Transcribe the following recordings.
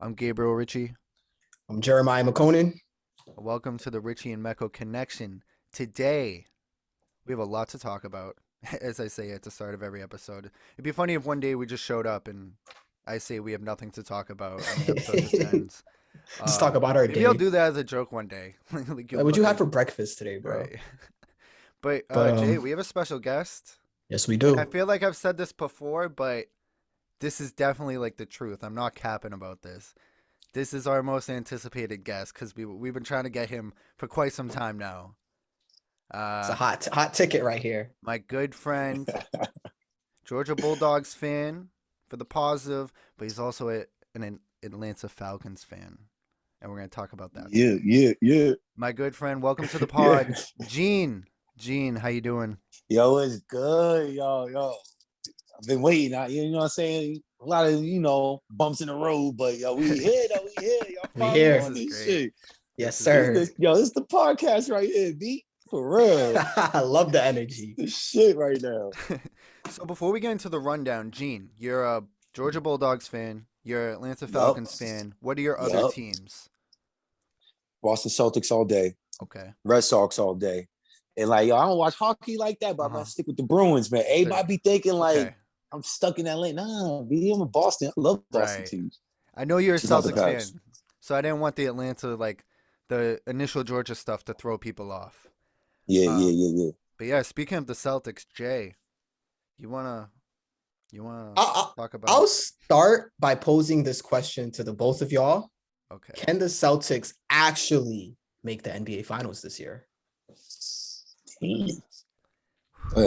I'm Gabriel Ritchie. I'm Jeremiah McConan. Welcome to the Ritchie and Mecco Connection. Today, we have a lot to talk about, as I say at the start of every episode. It'd be funny if one day we just showed up and I say we have nothing to talk about and the episode just ends. Let's talk about our Maybe I'll day. do that as a joke one day. Like What you had for breakfast today, bro? right. But But Jay, we have a special guest. yes, we And I do. feel like I've said this before, but this is definitely like the truth. I'm not capping about this. This is our most anticipated guest because we've been trying to get him for quite some time now. It's a Uh, hot ticket right here. my good friend, Georgia Bulldogs fan for the positive, but he's also an Atlanta Falcons fan, and we're gonna talk about that Yeah, today. yeah. My good friend, welcome to the Yeah. pod, Gene. Gene, how you doing? Yo, it's good, yo. I've been waiting. You know what I'm saying? A lot of, bumps in the road, but yo, we here, though. We here. Y'all We finally here. on This is this great. shit. Yes, This is sir. This is the podcast right here, B. For real. I love the energy. This shit right now. So before we get into the rundown, Gene, you're a Georgia Bulldogs fan. You're an Atlanta Falcons fan. What are your other Yup. teams? Boston Celtics all day. Okay. Red Sox all day. And like, yo, I don't watch hockey like that, but I'm Uh-huh. gonna stick with the Bruins, man. Everybody be thinking like Okay. I'm stuck in LA. Nah, B, I'm in Boston. I love Boston Right. teams. I know you're a Just not the Celtics fan, Cavs. so I didn't want the Atlanta, like the initial Georgia stuff to throw people off. Yeah, Um, yeah. But yeah, speaking of the Celtics, Jay, you wanna I'll, talk about? I'll start by posing this question to the both of y'all. Okay. Can the Celtics actually make the NBA Finals this year?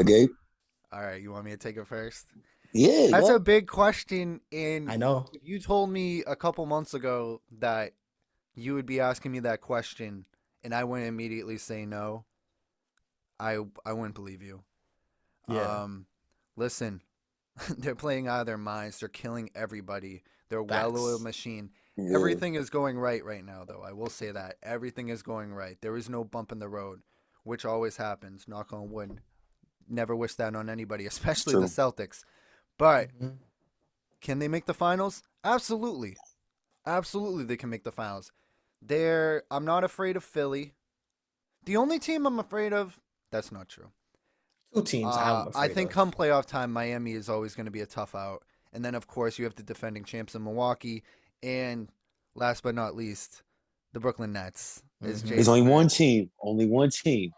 Gabe. All right, you want me to take it first? Yeah. That's yeah. a big question, and I know. if you told me a couple months ago that you would be asking me that question, and I wouldn't immediately say no, I wouldn't believe you. Yeah. Listen, they're playing out of their minds. They're killing everybody. They're a Facts. well-oiled machine. Yeah. Everything is going right now, though. I will say that everything is going right. There is no bump in the road, which always happens. Knock on wood. Never wish that on anybody, especially the True. Celtics. But Mhm. can they make the finals? Absolutely. Absolutely they can make the finals. I'm not afraid of Philly. The only team I'm afraid of, that's not true. Two teams I'm afraid I think of. come playoff time, Miami is always going to be a tough out. And then, of course, you have the defending champs in Milwaukee. And last but not least, the Brooklyn Nets. Is Mhm. Jay There's only Smith. one team. Only one team.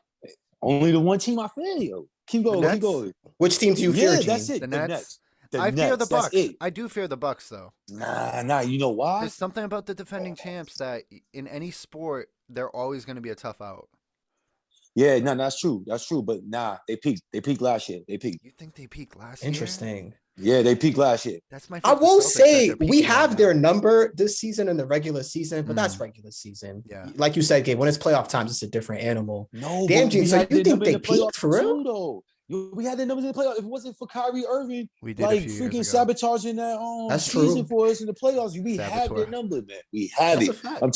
Only the one team I feel, yo. Keep going. Nets? Keep going. Which team do you fear, Yeah, Gene? that's it. The The Nets? Nets. The I fear the Nets. That's Bucks. it. I do fear the Bucks, though. Nah. You know why? There's something about the defending champs that in any sport, they're always going to be a tough out. Yeah, no, that's true. That's true. But nah, they peaked. They peaked last year. They peaked. You think they peaked last year? Interesting. Yeah, they peaked last year. That's my. I favorite will Celtics that say they're we peaking right have their now. number this season in the regular season, but that's Mm. regular season. Yeah. Like you said, Gabe, when it's playoff times, it's a different animal. No, Damn, but Gene, we so had you their think numbers in they the playoffs peaked for real? too, though. We had their numbers in the playoffs. If it wasn't for Kyrie Irving, We did a like few freaking years ago. sabotaging that That's season true. for us in the playoffs, we have Saboteur. their number, man. We have That's a it. fact. I'm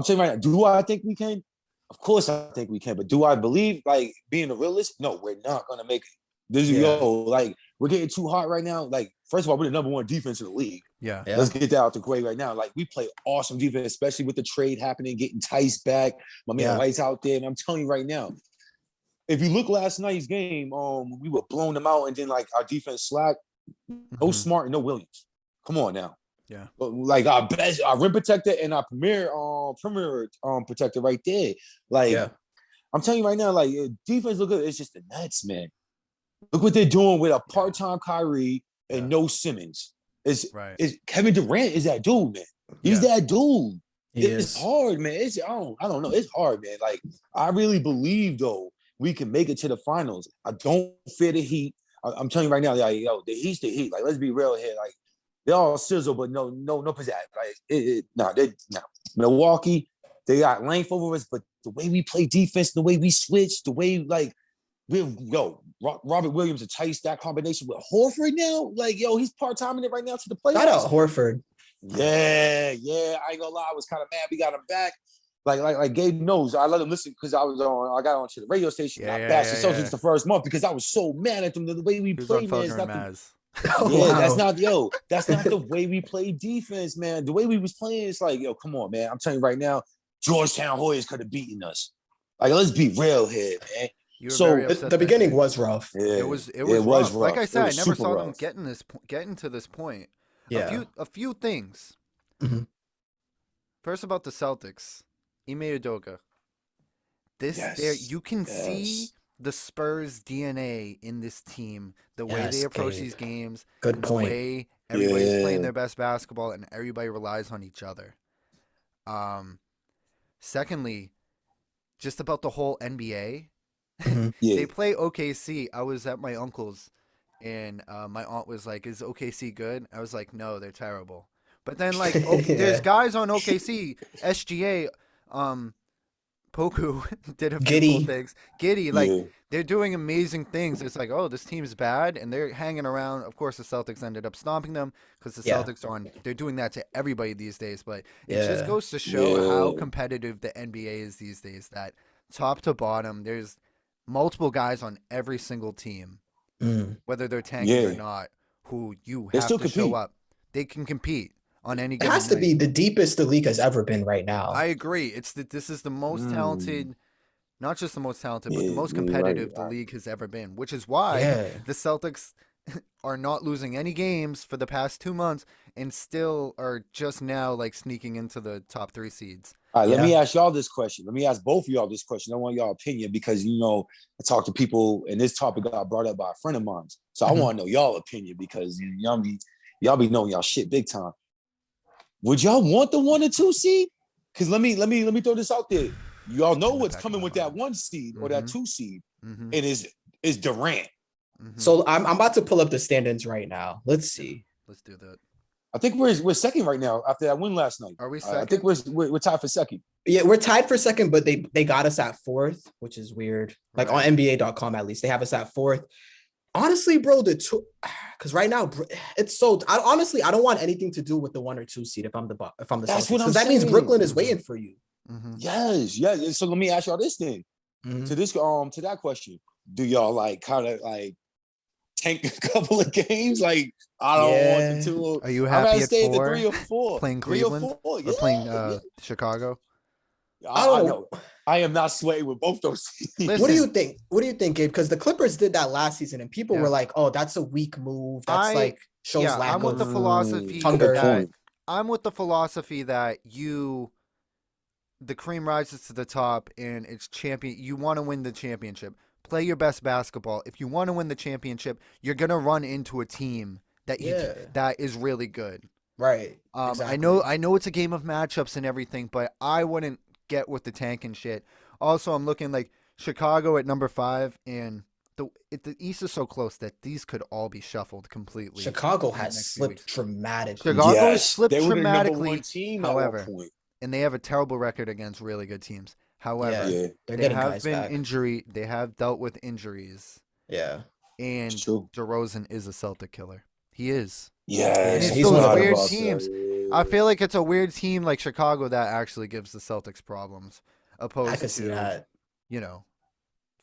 telling you right now. Do I think we can? Of course, I think we can. But do I believe, like, being a realist? No, we're not gonna make it. This is Yeah. like we're getting too hot right now. Like, first of all, we're the number one defense in the league. Yeah. Yeah. Let's get that out the way right now. Like, we play awesome defense, especially with the trade happening, getting Tice back. My man Yeah. White's out there, and I'm telling you right now. If you look last night's game, we were blowing them out, and then like our defense slack. No Mhm. Smart and no Williams. Come on now. Yeah. But like our rim protector and our premier protector right there. Like, Yeah. I'm telling you right now, like defense look good. It's just the Nets, man. Look what they're doing with a part-time Kyrie and Yeah. no Simmons. Right. Is Kevin Durant is that dude, man. He's Yeah. that dude. He It's is. hard, man. I don't know. It's hard, man. Like, I really believe though we can make it to the finals. I don't fear the Heat. I'm telling you right now, like, yo, the Heat's the Heat. Like, let's be real here. Like, they're all sizzle, but no pizzazz. Like, Milwaukee, they got length over us, but the way we play defense, the way we switch, the way like Robert Williams and Tice, that combination with Horford now, like, yo, he's part-timing it right now to the Shout out playoffs. Horford. Yeah. I ain't gonna lie, I was kind of mad we got him back. Like Gabe knows, I let him listen because I got onto the radio station. Yeah, I yeah, bashed yeah, the Celtics yeah. the first month because I was so mad at them the way we He was on play, man. It's Felger and not the, Maz. Oh, Yeah, that's wow. not that's not the way we play defense, man. The way we was playing, it's like, yo, come on, man. I'm telling you right now, Georgetown Hoyas could have beaten us. Like, let's be real here, man. You were very So upset The that beginning day. was rough. It yeah, was it it was was rough. Like I rough. It said, I was never super saw them rough. getting to this point. Yeah. A few things. Mhm. First about the Celtics, Ime Udoka. This there Yes, you can see yes, the Spurs DNA in this team, the way they Yes, approach Gabe. these games, Good and the point. way everybody's playing yeah, their best basketball and everybody relies on each other. Um, Secondly, just about the whole NBA. Mhm. yeah. They play OKC. I was at my uncle's, and my aunt was like, "Is OKC good?" I was like, "No, they're terrible." But then like, okay, there's Yeah. guys on OKC, SGA, um, Poku did a few cool Giddy. things. Giddy, like Yeah. they're doing amazing things. It's like, oh, this team's bad, and they're hanging around. Of course, the Celtics ended up stomping them because the Yeah. Celtics are on. They're doing that to everybody these days. But it just Yeah. goes to show how Yeah. competitive the NBA is these days. That top to bottom, there's multiple guys on every single team, Mm. whether they're tanking or Yeah. not, who you They have still to show compete. up. They can compete on any It has given to night. be the deepest the league has ever been right I now. agree. This is the most Mm. talented, not just the most talented, but the Yeah, most you're right. competitive the league has ever been, which is why Yeah. the Celtics are not losing any games for the past 2 months and still are just now like sneaking into the top three seeds. All right, let me Yeah. ask y'all this question. Let me ask both of y'all this question. I want y'all opinion because I talk to people and this topic got brought up by a friend of mine. So I Mhm. want to know y'all opinion because y'all be knowing y'all shit big time. Would y'all want the 1 or 2 seed? Because let me throw this out there. Y'all It's know in the what's back of coming my with that mind. 1 seed or that Mm-hmm. 2 seed, Mm-hmm. and is Durant. Mm-hmm. So I'm about to pull up the standings right now. Let's see. Let's do that. I think we're second right now after that win last night. Are we I think second? we're tied for second. Yeah, we're tied for second, but they got us at fourth, which is weird. Like on Right. NBA.com at least, they have us at fourth. Honestly, bro, the two, because right now it's so. Honestly, I don't want anything to do with the 1 or 2 seed if I'm the That's Celtics, what I'm because that means saying. Brooklyn is Mhm. waiting for you. Mm-hmm. Yes, yes. So let me ask y'all this thing. Mhm. To that question. Do y'all like kind of like tank a couple of games? Like, I don't want the Yeah, two. Are you I'd rather happy at stay at the 3 4 or 4. playing 3 or 4. Cleveland Yeah, or playing yeah. Chicago? I I don't. know. I am not swaying with both those teams. What do you Listen, think? What do you think, Gabe? Because the Clippers did that last season, and people yeah. were like, "Oh, that's a weak move. That's I like shows I'm lack with the of philosophy Good hunger." that point. the cream rises to the top and it's champion. You want to win the championship. Play your best basketball. If you want to win the championship, you're gonna run into a team Yeah, that is really good. right. Exactly. I know it's a game of matchups and everything, but I wouldn't get with the tank and shit. Also, I'm looking like Chicago at number 5, and the East is so close that these could all be shuffled completely Chicago in the has next few slipped weeks. dramatically. Chicago has Yes, slipped they were the number 1 dramatically, team at one however, point. and they have a terrible record against really good teams. Yeah, However, Yeah, they're they getting have guys been back. they have dealt with injuries, Yeah, it's and true. DeRozan is a Celtic killer. He is. And Yes, yeah. I it's He's those one of forgot weird them. about teams. I that. feel like it's a weird team like Chicago that actually gives the Celtics problems, I opposed could see to, that. you know,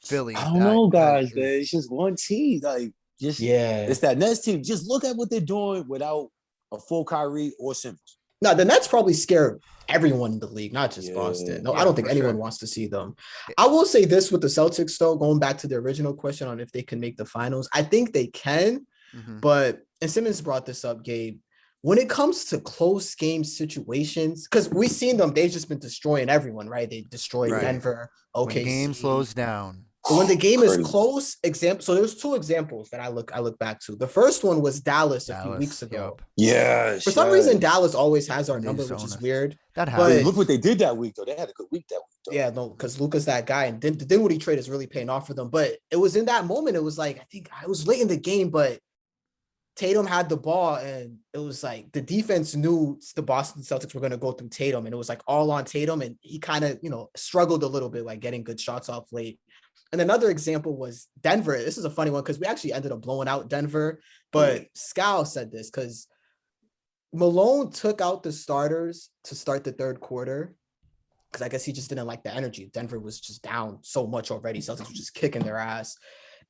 I Philly don't that know, has guys, man. is It's just one team. Like, just Yeah. it's that Nets team. Just look at what they're doing without a full Kyrie or Simmons. No, the Nets probably scare everyone in the league, not just Yeah. Boston. No, I yeah, don't think for anyone sure. wants to see them. I will say this with the Celtics, though, going back to the original question on if they can make the finals. I think they can, Hmm. but and Simmons brought this up, Gabe. When it comes to close game situations, because we've seen them, they've just been destroying everyone, right? They destroyed Right. Denver, When the game OKC. slows down. But when the game is Crazy. close, example. So there's 2 examples that I look back to. The first one was Dallas a few weeks Dallas, ago. yup. Yes. For some reason, Yes. Dallas always has our And they number, just which own is us. weird. That But happens. look what they did that week, though. They had a good week that week, though. Yeah, no, because Luca's that guy, and then the Dinwiddie trade is really paying off for them. But it was in that moment, it was like I think I was late in the game, but Tatum had the ball, and it was like the defense knew the Boston Celtics were going to go through Tatum, and it was like all on Tatum, and he kind of struggled a little bit, like getting good shots off late. And another example was Denver. This is a funny one because we actually ended up blowing out Denver, but Scal said this because Malone took out the starters to start the third quarter because I guess he just didn't like the energy. Denver was just down so much already. Celtics were just kicking their ass.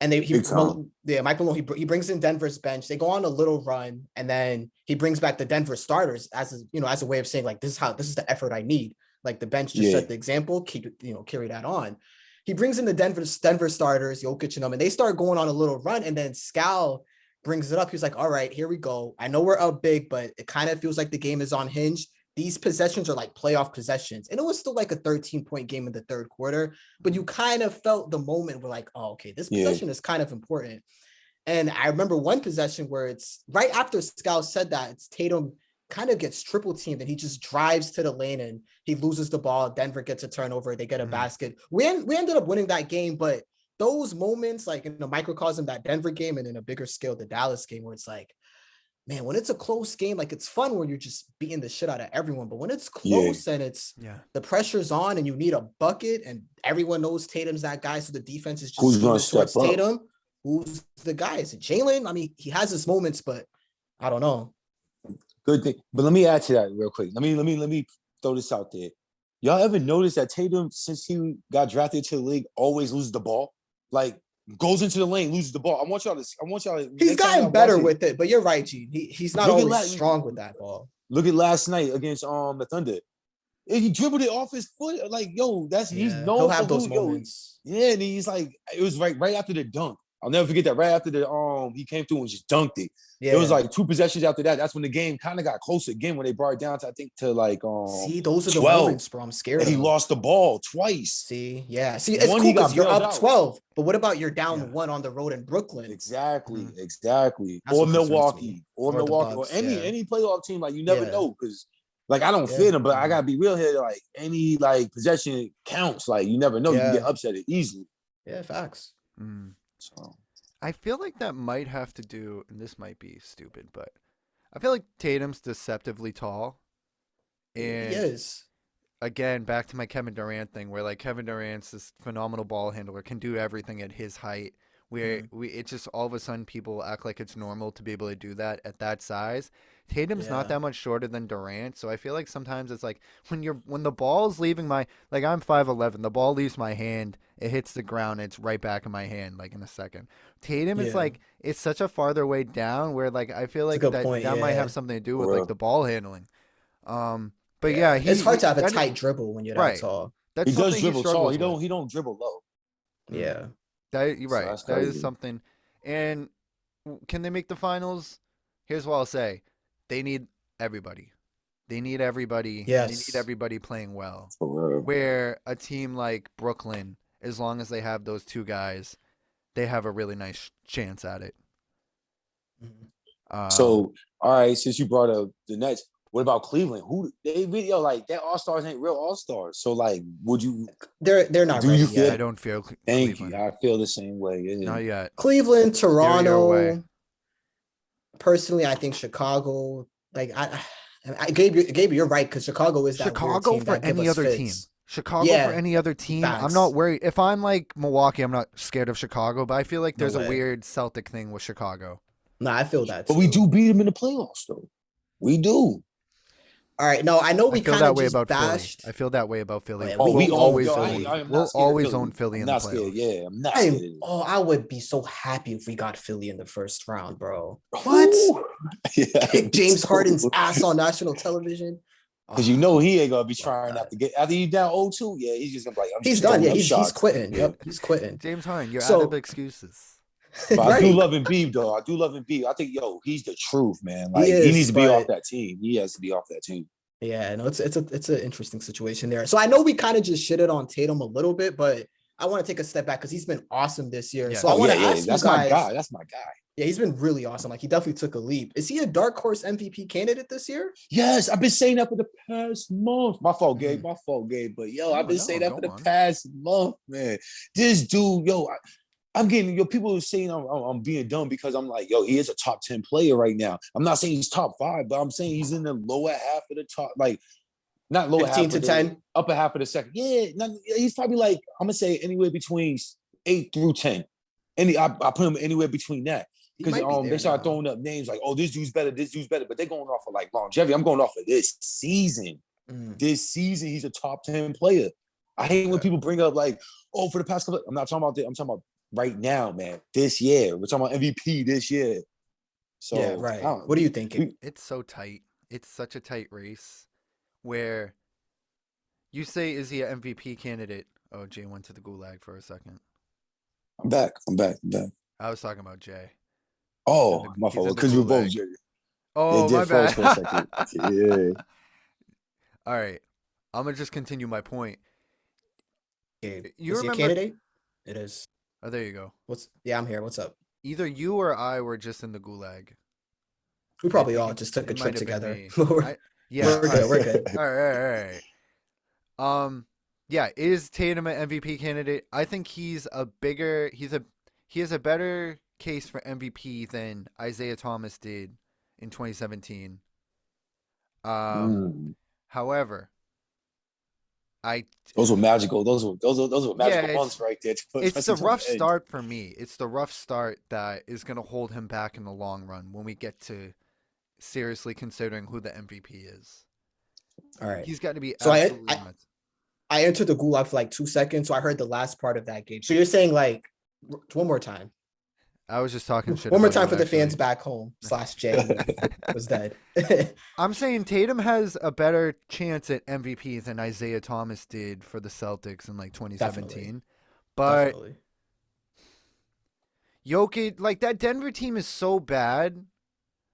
And Big time. Mike Malone, he brings in Denver's bench. They go on a little run, and then he brings back the Denver starters as a way of saying like this is the effort I need. Like the bench just Yeah. set the example, carry that on. He brings in the Denver starters, Jokic and them, and they start going on a little run, and then Scal brings it up. He's like, all right, here we go. I know we're up big, but it kind of feels like the game is on hinge. These possessions are like playoff possessions. And it was still like a 13-point game in the third quarter, but you kind of felt the moment where like, oh, okay, this Yeah. possession is kind of important. And I remember one possession where it's right after Scal said that, it's Tatum kind of gets triple teamed and he just drives to the lane and he loses the ball. Denver gets a turnover. They get a basket. We ended up winning that game, but those moments, like in the microcosm, that Denver game, and in a bigger scale, the Dallas game, where it's like, man, when it's a close game, like it's fun when you're just beating the shit out of everyone. But when it's close and it's the pressure's on and you need a bucket and everyone knows Tatum's that guy, so the defense is just Who's gonna skewed towards step up? Tatum. Who's the guy? Is it Jalen? I mean, he has his moments, but I don't know. Good thing. But let me add to that real quick. Let me throw this out there. Y'all ever notice that Tatum, since he got drafted to the league, always loses the ball? Like goes into the lane, loses the ball. I want y'all to. He's next time gotten y'all better watch it, with it, but you're right, Gene. He's not Look at always strong with that ball. Look at last night against the Thunder. He dribbled it off his foot. Like, yo, he's known He'll have for those who, yo, moments. yeah, and he's like, it was right after the dunk. I'll never forget that. Right after he came through and just dunked it. Yeah. It was like 2 possessions after that. That's when the game kind of got close again when they brought it down to, I think, to like See, those are the 12. moments, bro. I'm scared. And he lost the ball twice. See, yeah. See, it's One, cool he got because you're bailed up out. 12, but what about you're down 1 on the road in Brooklyn? Exactly. That's Or what concerns Milwaukee. me. Or Or the Milwaukee. Bucks, Or any playoff team. Like, you never Yeah. know. Because, like, I don't fit them, but I got to be real here. Like, any, like, possession counts. Like, you never know. You can get upset easily. Yeah, facts. So, I feel like that might have to do, and this might be stupid, but I feel like Tatum's deceptively tall. And He is. again, back to my Kevin Durant thing, where like Kevin Durant's this phenomenal ball handler, can do everything at his height. Where it just all of a sudden people act like it's normal to be able to do that at that size. Tatum's not that much shorter than Durant, so I feel like sometimes it's like when the ball's leaving my, like I'm 5'11", the ball leaves my hand, it hits the ground, it's right back in my hand like in a second. Tatum is like, it's such a farther way down where like I feel like that might have something to do with like the ball handling. But it's hard to have a tight dribble when you're that tall. That's he does dribble tall. He with. don't dribble low. Yeah. You're right. So that is something. And can they make the finals? Here's what I'll say. They need everybody. They need everybody. Yes. They need everybody playing well. For real. Where a team like Brooklyn, as long as they have those 2 guys, they have a really nice chance at it. So, all right, since you brought up the Nets, what about Cleveland? Who they really like? Their All-Stars ain't real All-Stars. So, like, would you? They're not. Do ready you feel? yet. I don't feel. Thank Cleveland. you. I feel the same way. Not yet. Cleveland, Your way. Toronto. Personally, I think Chicago. Like I Gabe, you're right because Chicago is that Chicago weird team for that give any us other fits. team. Chicago for any other team. Facts. I'm not worried. If I'm like Milwaukee, I'm not scared of Chicago, but I feel like there's No a way. weird Celtic thing with Chicago. Nah, I feel that. But we too. do beat them in the playoffs, though. We do. All right, no, I know we I feel kind that of way just about bashed. Philly. I feel that way about Philly. yeah, Oh, we we always own. Philly. We'll always own Philly in the I'm not scared. playoffs. Yeah, I'm not scared. I would be so happy if we got Philly in the first round, bro. What? Kick James Harden's ass on national television. Because you know he ain't gonna be trying not to get after you down 0-2. Yeah, he's just gonna be like, I'm He's just done. throwing Yeah, up he's shots. quitting. Yeah. Yep, he's quitting. James Harden, you're So- out of excuses. But I do Right. love Embiid, though. I do love Embiid. I think, he's the truth, man. Like, He he is, needs to be but- off that team. He has to be off that team. Yeah, no, it's an interesting situation there. So I know we kind of just shitted on Tatum a little bit, but I want to take a step back because he's been awesome this year. Yeah. So I want to ask you That's guys. my guy. That's my guy. Yeah, he's been really awesome. Like he definitely took a leap. Is he a dark horse MVP candidate this year? Yes, I've been saying that for the past month. My fault, Gabe. My fault, Gabe. But I've been saying that for the past month, man. This dude, I'm getting people are saying I'm being dumb because I'm like, he is a top 10 player right now. I'm not saying he's top 5, but I'm saying he's in the lower half of the top, like not lower 15 half to of the 10? upper half of the second. Yeah, he's probably like, I'm gonna say anywhere between 8 through 10. I put him anywhere between that. Because they start throwing up names like, this dude's better, but they're going off of like longevity. I'm going off of this season. This season, he's a top 10 player. I hate when people bring up like, for the past couple. I'm not talking about that. I'm talking about right now, man. This year, we're talking about MVP this year. So Yeah, I right. don't- What are you thinking? It's so tight. It's such a tight race where you say, is he an MVP candidate? Oh, Jay went to the gulag for a second. I'm back. I'm back. I'm back. I was talking about Jay. Oh, the- my he's in fault. the Because we were both. gulag. They Oh, did my froze bad. for a second. Yeah. All right. I'm going to just continue my point. Okay, You is he a remember- candidate? It is. Oh, there you go. Yeah, I'm here. What's up? Either you or I were just in the gulag. We probably think all just took a it trip might have been together. me. We're- Yeah. We're all good, right. we're good. All right. Yeah, is Tatum an MVP candidate? I think he has a better case for MVP than Isaiah Thomas did in 2017. However, Those were magical. Those were magical Yeah, months right there. it's the Especially rough towards the end. start for me. It's the rough start that is going to hold him back in the long run when we get to seriously considering who the MVP is. All right. He's got to be So absolutely nuts. I entered the gulag for like 2 seconds, so I heard the last part of that game. So you're saying like one more time. I was just talking shit. One more about time you, for the actually. fans back home / Jay was dead. I'm saying Tatum has a better chance at MVP than Isaiah Thomas did for the Celtics in like 2017. Definitely. But Definitely. Jokic, like that Denver team is so bad.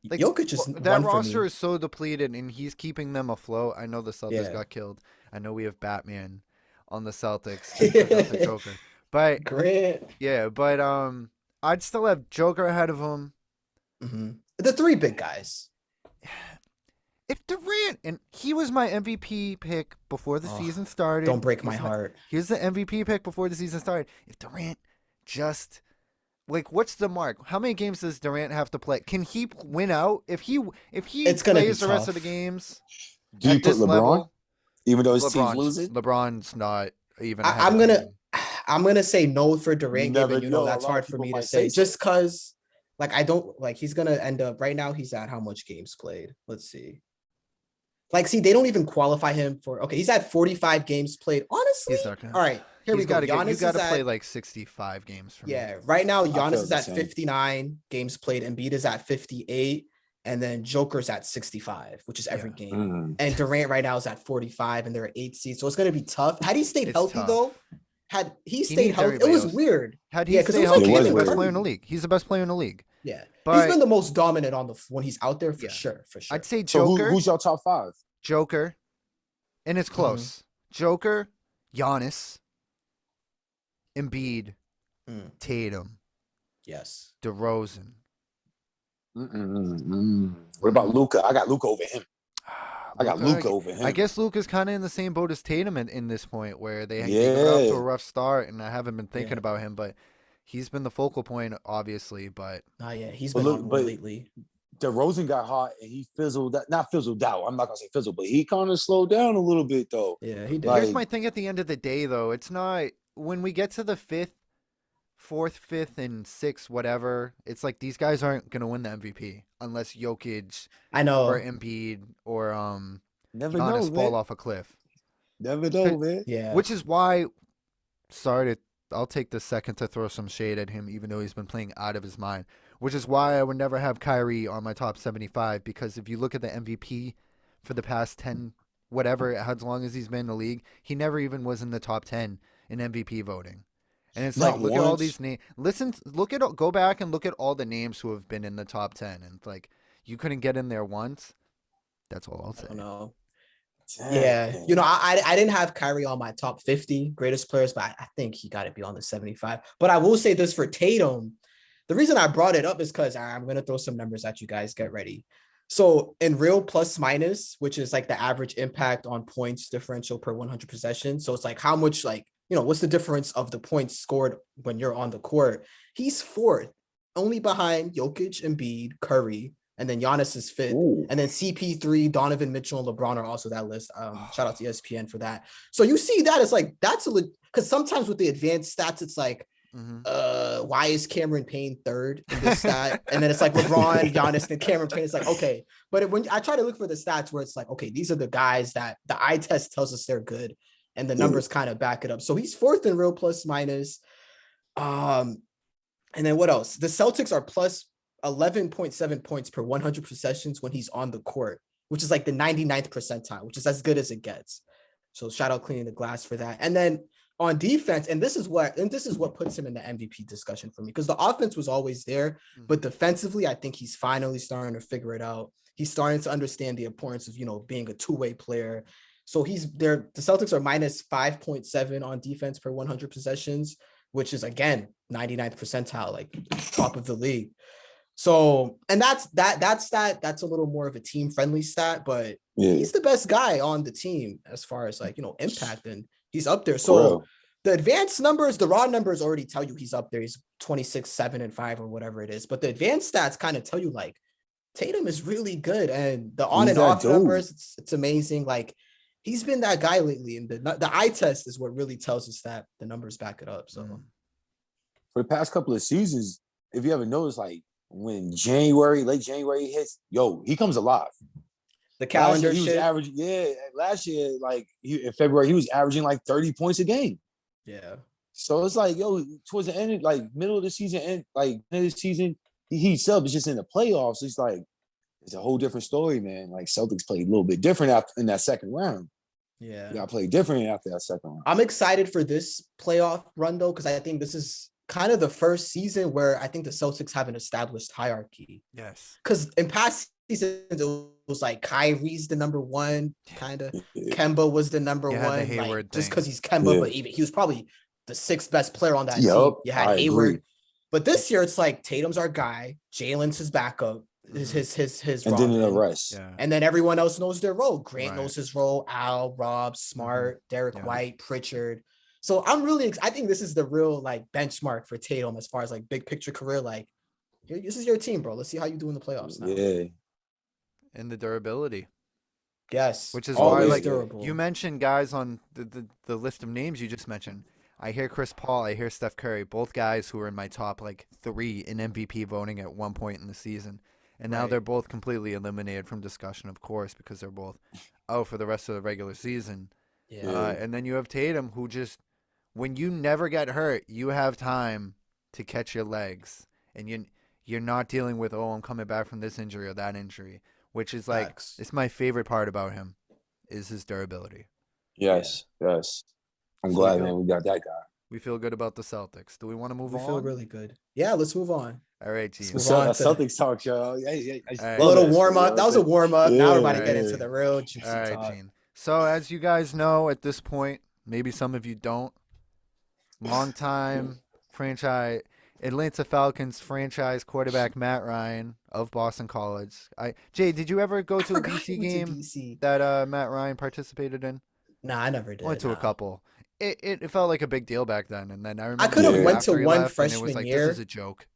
Like, Jokic is that one for roster me. is so depleted, and he's keeping them afloat. I know the Celtics Yeah. got killed. I know we have Batman on the Celtics. to pick up the Joker. But Grant. yeah, but I'd still have Joker ahead of him. hmm The three big guys. If Durant, and he was my MVP pick before the Oh, season started. Don't break He my was heart. Here's the MVP pick before the season started. If Durant just like, what's the mark? How many games does Durant have to play? Can he win out? If he It's gonna be plays the rest of the tough. games Do you at put this LeBron? level, Even though his team's LeBron's, losing? LeBron's not even. ahead I'm of gonna him. I'm gonna say no for Durant, Never given know. A that's lot of hard for people me to might say. say so. Just cause like I don't like he's gonna end up right now. He's at how much games played? Let's see. Like, see, they don't even qualify him for okay, he's at 45 games played. Honestly, He's not gonna. all right, here we He's go. gotta Giannis you got to is play at like 65 games for me. yeah, right now feel Giannis is the at same. 59 games played, Embiid is at 58, and then Joker's at 65, which is every Yeah. game. And Durant right now is at 45, and they're at 8 seeds, so it's gonna be tough. Had he stayed It's healthy tough. though, had he stayed needs healthy, it everybody was else. weird. Had he Yeah, 'cause it stayed was like healthy, he's the Jalen best Curry. player in the league. He's the best player in the league. Yeah, But he's been the most dominant on the when he's out there for Yeah. sure, for sure. I'd say So Joker, who's your top five? Joker, and it's close. Joker, Giannis, Embiid, Mm, Tatum, yes. DeRozan. What about Luca? I got Luca over him. I got Luca over him. I guess Luca's kind of in the same boat as Tatum in this point, where they got off to Yeah. a rough start, and I haven't been thinking Yeah. about him, but he's been the focal point, obviously. But Yeah, he's But been look, on one but- lately. DeRozan got hot and he fizzled. Not fizzled out. I'm not gonna say fizzled, but he kind of slowed down a little bit though. Yeah, he did. Like- here's my thing: at the end of the day, though, it's not when we get to the fourth, fifth, and sixth, whatever. It's like these guys aren't gonna win the MVP unless Jokic I know. or Embiid or Never Giannis know, fall man. off a cliff. Never know, man. Yeah. Which is why, I'll take the second to throw some shade at him, even though he's been playing out of his mind. Which is why I would never have Kyrie on my top 75, because if you look at the MVP for the past 10, whatever, as long as he's been in the league, he never even was in the top 10 in MVP voting. And it's Not like, look at all once. these names. Go back and look at all the names who have been in the top 10. And it's like, you couldn't get in there once. That's all I'll I say. don't know. Damn. Yeah, you know, I didn't have Kyrie on my top 50 greatest players, but I think he got to be on the 75. But I will say this for Tatum. The reason I brought it up is because I'm going to throw some numbers at you guys. Get ready. So in real plus minus, which is like the average impact on points differential per 100 possessions. So it's like how much, like, you know, what's the difference of the points scored when you're on the court? He's fourth, only behind Jokic, Embiid, Curry, and then Giannis is fifth. Ooh. And then CP3, Donovan Mitchell, and LeBron are also that list. Shout out to ESPN for that. So you see that it's like that's a because sometimes with the advanced stats, it's like, why is Cameron Payne third in this stat? And then it's like LeBron, Giannis, and Cameron Payne. It's like, okay. But when I try to look for the stats where it's like, okay, these are the guys that the eye test tells us they're good, and the numbers kind of back it up. So he's fourth in real plus minus. And then what else? The Celtics are plus 11.7 points per 100 possessions when he's on the court, which is like the 99th percentile, which is as good as it gets. So shout out cleaning the glass for that. And then on defense, and this is what puts him in the MVP discussion for me, because the offense was always there, but defensively, I think he's finally starting to figure it out. He's starting to understand the importance of, being a two-way player. So he's there. The Celtics are minus 5.7 on defense per 100 possessions, which is again 99th percentile, like top of the league. So, and that's a little more of a team friendly stat, but he's the best guy on the team as far as like, impact, and he's up there. So the advanced numbers, the raw numbers already tell you he's up there. He's 26, 7, and 5 or whatever it is. But the advanced stats kind of tell you like Tatum is really good, and the on and off numbers, it's amazing. Like he's been that guy lately, and the eye test is what really tells us that the numbers back it up. So for the past couple of seasons, if you ever noticed, like when late January hits, he comes alive. The calendar he was averaging, last year, like in February, he was averaging like 30 points a game. Yeah. So it's like, towards the end, like middle of the season, he heats up. It's just in the playoffs. It's like, it's a whole different story, man. Like Celtics played a little bit different in that second round. Yeah. You got to play different after that second round. I'm excited for this playoff run though, because I think this is kind of the first season where I think the Celtics have an established hierarchy. Yes. Because in past seasons, it was like Kyrie's the number one, kind of. Kemba was the number one, like, just because he's Kemba, but even he was probably the 6th best player on that team. You had Hayward. Agree. But this year, it's like Tatum's our guy, Jalen's his backup, his and then the rest. Yeah. And then everyone else knows their role. Grant knows his role, Al, Rob, Smart, Derek White, Pritchard. So I think this is the real like benchmark for Tatum as far as like big picture career. Like, this is your team, bro. Let's see how you do in the playoffs now. Yeah. And the durability. Yes. Which is why, like, durable. You mentioned guys on the list of names you just mentioned. I hear Chris Paul, I hear Steph Curry, both guys who were in my top like 3 in MVP voting at one point in the season. And now they're both completely eliminated from discussion, of course, because they're both out for the rest of the regular season. Yeah. And then you have Tatum, who just, when you never get hurt, you have time to catch your legs. And you're not dealing with, I'm coming back from this injury or that injury, which is like, it's my favorite part about him, is his durability. Yes. I'm glad, man, we got that guy. We feel good about the Celtics. Do we want to move on? We feel really good. Yeah, let's move on. All right, Gene. Celtics talk, y'all. A little warm up. That was a warm up. Now we're about to get into the real juicy talk. All right, Gene. So as you guys know at this point, maybe some of you don't, longtime franchise Atlanta Falcons franchise quarterback Matt Ryan of Boston College. Jay, did you ever go to a BC game that Matt Ryan participated in? Nah, I never did. Went to a couple. It felt like a big deal back then, and then I remember I could have went to one freshman it was like, year. This is a joke.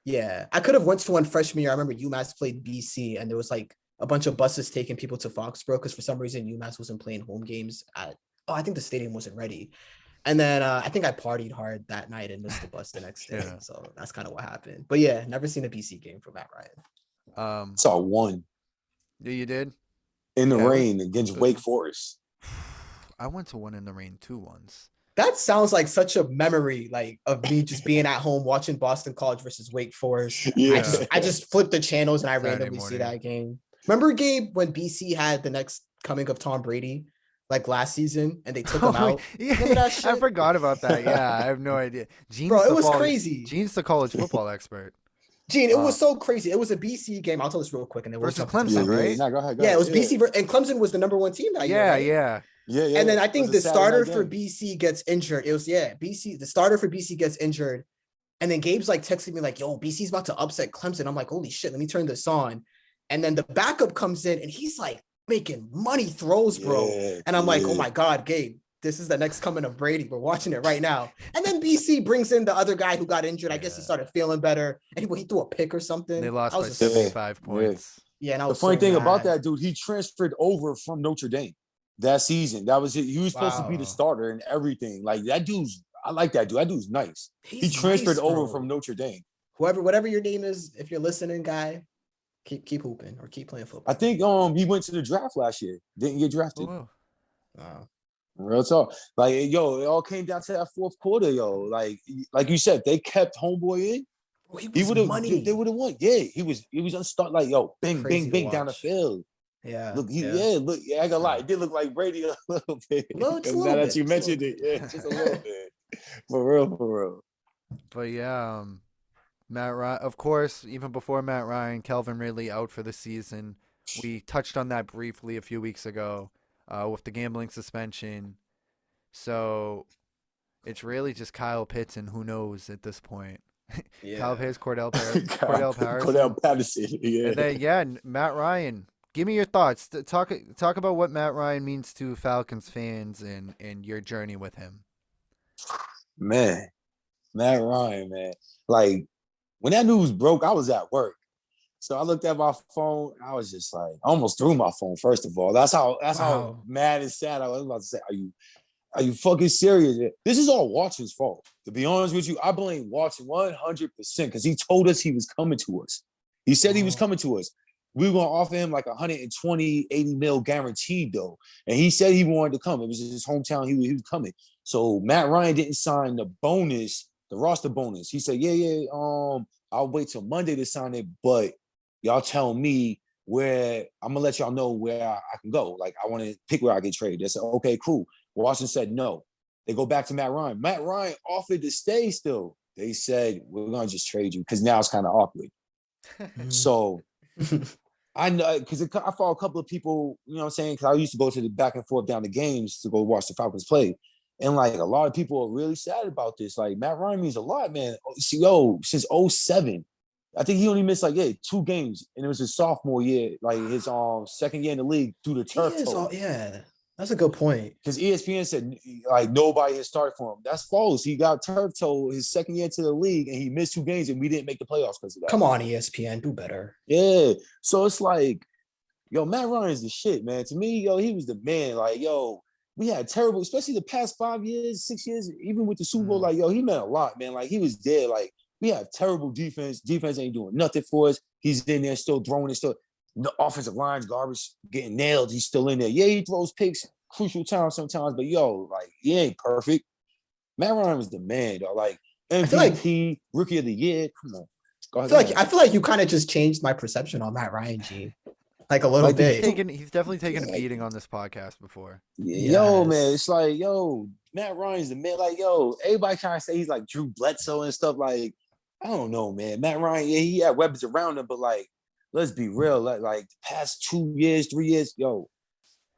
Yeah, I could have went to one freshman year. I remember UMass played BC, and there was like a bunch of buses taking people to Foxborough because for some reason UMass wasn't playing home games I think the stadium wasn't ready. And then I think I partied hard that night and missed the bus the next day. Yeah. So that's kind of what happened. But yeah, never seen a BC game from Matt Ryan. Saw one. Yeah, you did? In the rain against Wake Forest. I went to one in the rain too once. That sounds like such a memory, like of me just being at home watching Boston College versus Wake Forest. Yeah. I just flipped the channels and I randomly see that game. Remember, Gabe, when BC had the next coming of Tom Brady, like last season, and they took him out? Yeah, I forgot about that. Yeah, I have no idea. Bro, it was crazy. Gene's the college football expert. Gene, it was so crazy. It was a BC game. I'll tell this real quick. And it was versus Clemson, right? No, go ahead. Yeah, it was BC, and Clemson was the number 1 team that year. Yeah. And then I think the starter for BC gets injured. It was BC. The starter for BC gets injured, and then Gabe's like texting me like, "Yo, BC's about to upset Clemson." I'm like, "Holy shit, let me turn this on." And then the backup comes in, and he's like making money throws, bro. And I'm like, "Oh my god, Gabe, this is the next coming of Brady. We're watching it right now." And then BC brings in the other guy who got injured. I guess he started feeling better, and he threw a pick or something. They lost by 75 points. Yeah, and I the was funny thing about that dude, he transferred over from Notre Dame that season. That was it. He was supposed to be the starter and everything. Like that dude's, I like that dude. That dude's nice. He transferred over from Notre Dame. Whatever your name is, if you're listening, guy, keep hooping or keep playing football. I think he went to the draft last year. Didn't get drafted. Oh, wow. Real talk. Like, yo, it all came down to that fourth quarter, yo. Like you said, they kept homeboy in. Oh, he He was would have. They money. would have won. Yeah, he was unstuck. Like, yo, bing, bing, Crazy to bing down the watch. field. Yeah, Look, yeah. look. Yeah, I ain't gonna lie. It did look like Brady a little bit. Just a Now little that bit. you Just a mentioned little it, bit. yeah, just a little bit. For real, for real. But yeah, Matt Ryan, of course, even before Matt Ryan, Calvin Ridley out for the season. We touched on that briefly a few weeks ago with the gambling suspension. So it's really just Kyle Pitts and who knows at this point. Kyle Yeah. Pitts, Cordell Cordell Patterson, Patterson. Yeah. and then yeah, Matt Ryan. Give me your thoughts. Talk about what Matt Ryan means to Falcons fans and your journey with him. Man, Matt Ryan, man. Like when that news broke, I was at work. So I looked at my phone. I was just like, I almost threw my phone. First of all, that's how Wow. mad and sad I was about to say. Are you fucking serious? This is all Watson's fault. To be honest with you, I blame Watson 100% because he told us he was coming to us. He said he was Oh. coming to us. We were going to offer him like 120, 80 mil guaranteed though. And he said he wanted to come. It was his hometown. He was coming. So Matt Ryan didn't sign the bonus, the roster bonus. He said, yeah, I'll wait till Monday to sign it, but y'all tell me where I'm gonna let y'all know where I can go. Like I want to pick where I get traded. They said, okay, cool. Washington said no. They go back to Matt Ryan. Matt Ryan offered to stay still. They said, we're gonna just trade you because now it's kind of awkward. So I know because I follow a couple of people, you know what I'm saying? Because I used to go to the back and forth down the games to go watch the Falcons play. And like a lot of people are really sad about this. Like Matt Ryan means a lot, man. See, since '07, I think he only missed like 2 games, and it was his sophomore year, like his second year in the league through the He turf is toe. all, yeah. That's a good point. Because ESPN said like nobody has started for him. That's false. He got turf toe his second year into the league, and he missed 2 games, and we didn't make the playoffs because of that. Come on, ESPN, do better. Yeah. So it's like, yo, Matt Ryan's the shit, man. To me, yo, he was the man. Like, yo, we had terrible, especially the past 5 years, 6 years, even with the Super Bowl. Like, yo, he meant a lot, man. Like, he was there. Like, we have terrible defense. Defense ain't doing nothing for us. He's in there still throwing it. Still, the offensive line's garbage, getting nailed. He's still in there. Yeah, he throws picks, crucial times sometimes, but yo, like, he ain't perfect. Matt Ryan was the man, though. Like, I feel like MVP, Rookie of the Year. Come on. Go ahead. I feel like you kind of just changed my perception on Matt Ryan, G. Like a little Like the bit. He's definitely taken a Yeah. beating on this podcast before. Yo, man, Yes. it's like, yo, Matt Ryan's the man. Like, yo, everybody trying to say he's like Drew Bledsoe and stuff. Like, I don't know, man. Matt Ryan, yeah, he had weapons around him, but like, let's be real. Like the past 2 years, 3 years, yo,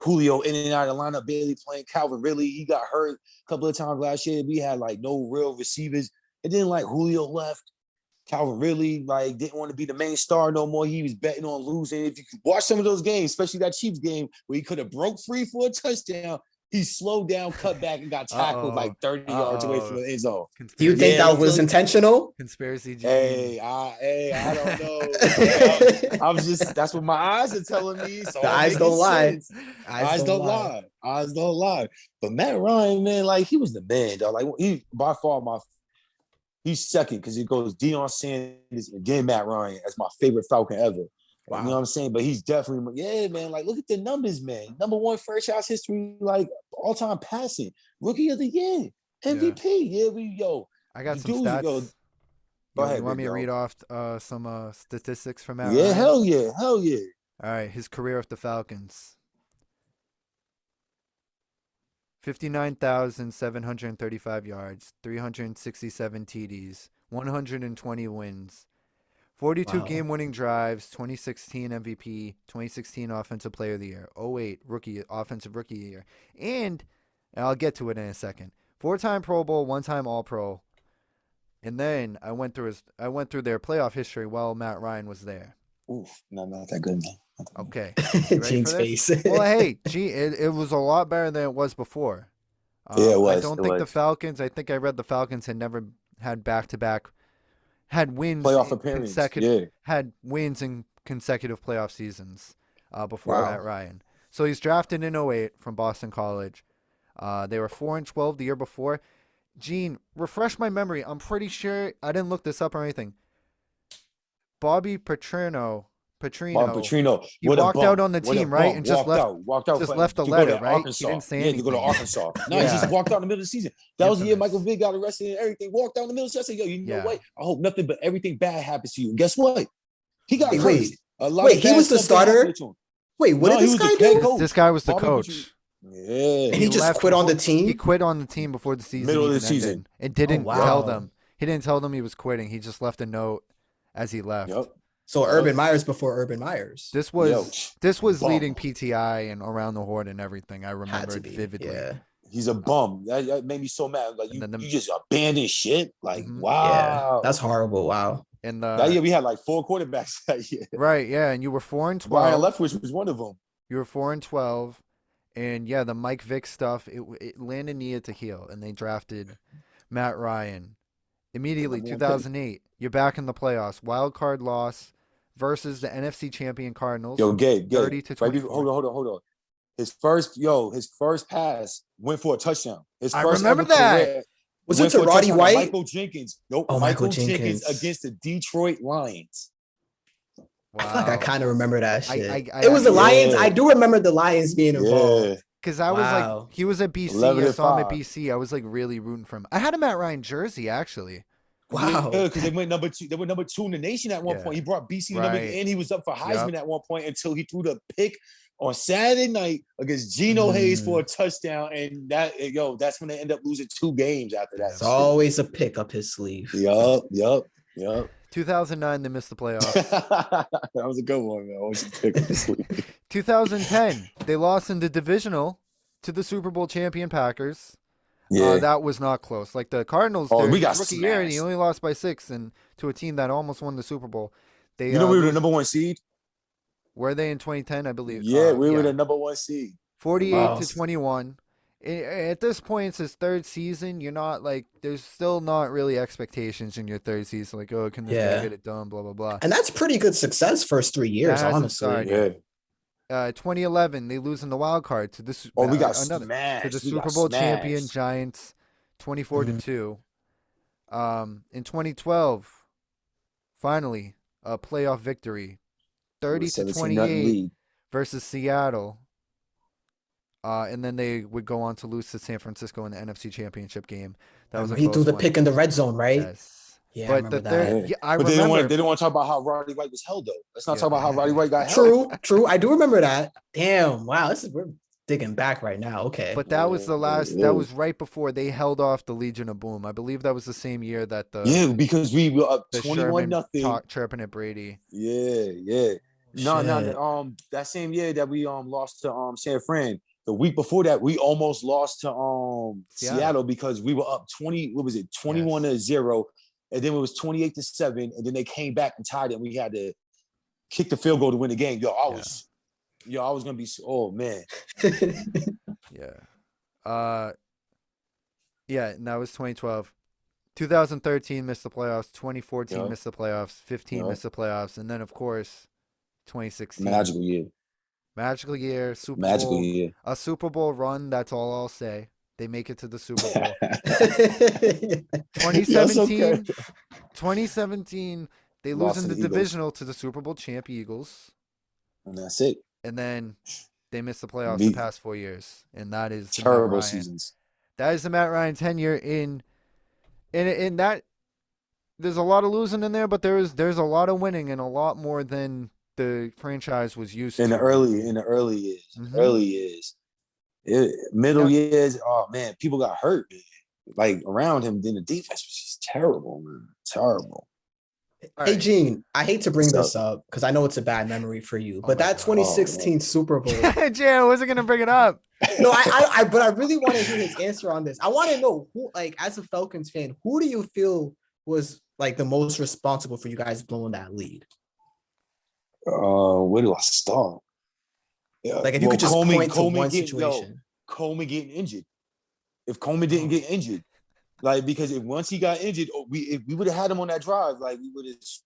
Julio in and out of the lineup, barely playing. Calvin Ridley, he got hurt a couple of times last year. We had like no real receivers. And then like Julio left. Calvin Ridley like didn't want to be the main star no more. He was betting on losing. If you could watch some of those games, especially that Chiefs game where he could have broke free for a touchdown, he slowed down, cut back, and got tackled like 30 yards away from the end zone. Do you think Yeah, that that's was like- intentional? Conspiracy Gene? Hey, I don't know. I'm just that's what my eyes are telling me. It's all The eyes making don't lie. sense. Eyes don't lie. Eyes don't lie. But Matt Ryan, man, like he was the man, though. Like he by far he's second because it goes Deion Sanders and then Matt Ryan as my favorite Falcon ever. Wow. You know what I'm saying? But he's definitely, yeah, man. Like, look at the numbers, man. Number 1 franchise history, like all-time passing, Rookie of the Year, MVP. Yeah, I got the some dudes stats. go- You Go ahead, want me big to dog. read off some statistics from Matt Yeah, Ryan? hell yeah. All right, his career with the Falcons. 59,735 yards, 367 TDs, 120 wins, 42 Wow. game-winning drives, 2016 MVP, 2016 Offensive Player of the Year, 08 Offensive Rookie of the Year, and I'll get to it in a second. 4-time Pro Bowl, 1-time All-Pro, and then I went through their playoff history while Matt Ryan was there. Oof, no, not that good, man. Okay, you ready Gene's for this? face. Well, hey, it was a lot better than it was before. Yeah, it was, I don't it think the was. Falcons. I think I read the Falcons had never had back-to-back, had wins Playoff in appearance. consecutive, Yeah. had wins in consecutive playoff seasons before Wow. Matt Ryan. So he's drafted in 08 from Boston College. They were 4-12 the year before. Gene, refresh my memory. I'm pretty sure I didn't look this up or anything. Bobby Petrino Petrino, Petrino. he What a walked out bum. on the What a team, right? bum. And just Walked out just for- left a to letter, go to right? He Arkansas. didn't say Yeah, to go to anything. Arkansas. No, he Yeah. just walked out in the middle of the season. That was the year Infamous. Michael Vick got arrested and everything. Walked out in the middle of the season. I said, yo, you know Yeah. what? I hope nothing but everything bad happens to you. And guess what? He got Wait, cursed. A lot wait, of he bad was the stuff that happened starter? to him. Wait, what No, did he this was the guy head do? coach. This guy was the Bobby coach. Petrino. Yeah. And he just quit on the team? He quit on the team before the season Middle of the even season. ended, and didn't wow. tell them. He didn't tell them he was quitting. He just left a note as he left. Yep. So Urban Myers before Urban Myers. This was bum. leading PTI and around the horn and everything. I Had remember to it be. vividly. Yeah. He's a bum. That made me so mad. Like, And then you just abandoned shit. Like, Mhm. wow. Yeah. That's horrible. Wow. And That year we had like 4 quarterbacks that year. right, yeah, and you were 4-12. Brian Leftwich was one of them. You were 4-12, and yeah, the Mike Vick stuff. It landed needed to heal, and they drafted Matt Ryan immediately. Number one 2008, you're back in the playoffs. Wild card loss versus the NFC champion Cardinals. Yo, Gabe, 30 to right before, 24. hold on. His first pass went for a touchdown. His I first remember ever that. career Was went it to for a Roddy touchdown White? Michael Jenkins. Nope. Oh, Michael Michael Jenkins Jenkins. against the Detroit Lions. I feel like I kind of remember that shit. I It was the actually- Lions. Yeah. I do remember the Lions being involved. Yeah. Because I was Wow. like, he was at BC. 11 I to saw him at 5. BC. I was like really rooting for him. I had a Matt Ryan jersey actually. Wow. Because they went number 2. They were number 2 in the nation at one Yeah. point. He brought BC to number, Right. and he was up for Heisman Yep. at one point until he threw the pick on Saturday night against Geno Hayes for a touchdown. And that's when they end up losing 2 games after that. It's always a pick up his sleeve. Yup. 2009, they missed the playoffs. That was a good one, man. I always pick up this week. 2010, they lost in the divisional to the Super Bowl champion Packers. Yeah. That was not close. Like the Cardinals, Oh, their we got rookie year, he smashed. only lost by 6, and to a team that almost won the Super Bowl. They You know we were the lose- number 1 seed? were they in 2010, I believe. Yeah, we were the number 1 seed. 48 Wow. to 21. At this point, it's his 3rd season. You're not like, there's still not really expectations in your 3rd season. Like, oh, can this Yeah. guy get it done? Blah, blah, blah. And that's pretty good success first 3 years, hasn't honestly. started. Yeah. 2011, they lose in the wild card to this. Oh, we got another smashed. to the We Super got Bowl champion smashed. Giants, 24 Mhm. to 2. In 2012, finally a playoff victory, 30 to 17-0 28 lead. versus Seattle. And then they would go on to lose to San Francisco in the NFC Championship game. That was a He threw close the one. pick in the red zone, right? Yes. Yeah, I But remember the that. third, yeah, I But they remember. didn't want to talk about how Roddy White was held, though. Let's not talk about how Roddy White got held. True. I do remember that. Damn. Wow. We're digging back right now. Okay. But that was the last. Yeah. That was right before they held off the Legion of Boom. I believe that was the same year that the Yeah, because we were up the 21 Sherman nothing. chirping at Brady. Yeah. No. That same year that we lost to San Fran. The week before that, we almost lost to Seattle because we were up 20. What was it? 21 to 0, and then it was 28 to 7, and then they came back and tied it. And we had to kick the field goal to win the game. I was gonna be. Oh man. Yeah. Yeah, and that was 2012. 2013 missed the playoffs. 2014 Yup. missed the playoffs. 15 Yup. missed the playoffs, and then of course, 2016 Magical year. magical year, Super Magical Bowl, year. a Super Bowl run. That's all I'll say. They make it to the Super Bowl. 2017, 2017, they lose Lost in to the the Eagles. divisional to the Super Bowl champ Eagles, And that's it. and then they missed the playoffs Me- the past 4 years, and that is the Matt Terrible Ryan. seasons. That is the Matt Ryan tenure in that. There's a lot of losing in there, but there's a lot of winning and a lot more than the franchise was used In to. the early years. Mhm. Early years. Middle years, oh man, people got hurt, man. Like around him, then the defense was just terrible, man. Terrible. All Hey right. Gene, I hate to bring What's this up because I know it's a bad memory for you, Oh but my that God. 2016 Super Bowl. Jay, I wasn't gonna bring it up. No, but I really want to hear his answer on this. I want to know who, like, as a Falcons fan, who do you feel was like the most responsible for you guys blowing that lead? Where do I start? Yeah, Like, if you could just point to one situation. Coleman getting injured. If Coleman didn't get injured, like because if once he got injured, if we would have had him on that drive, like we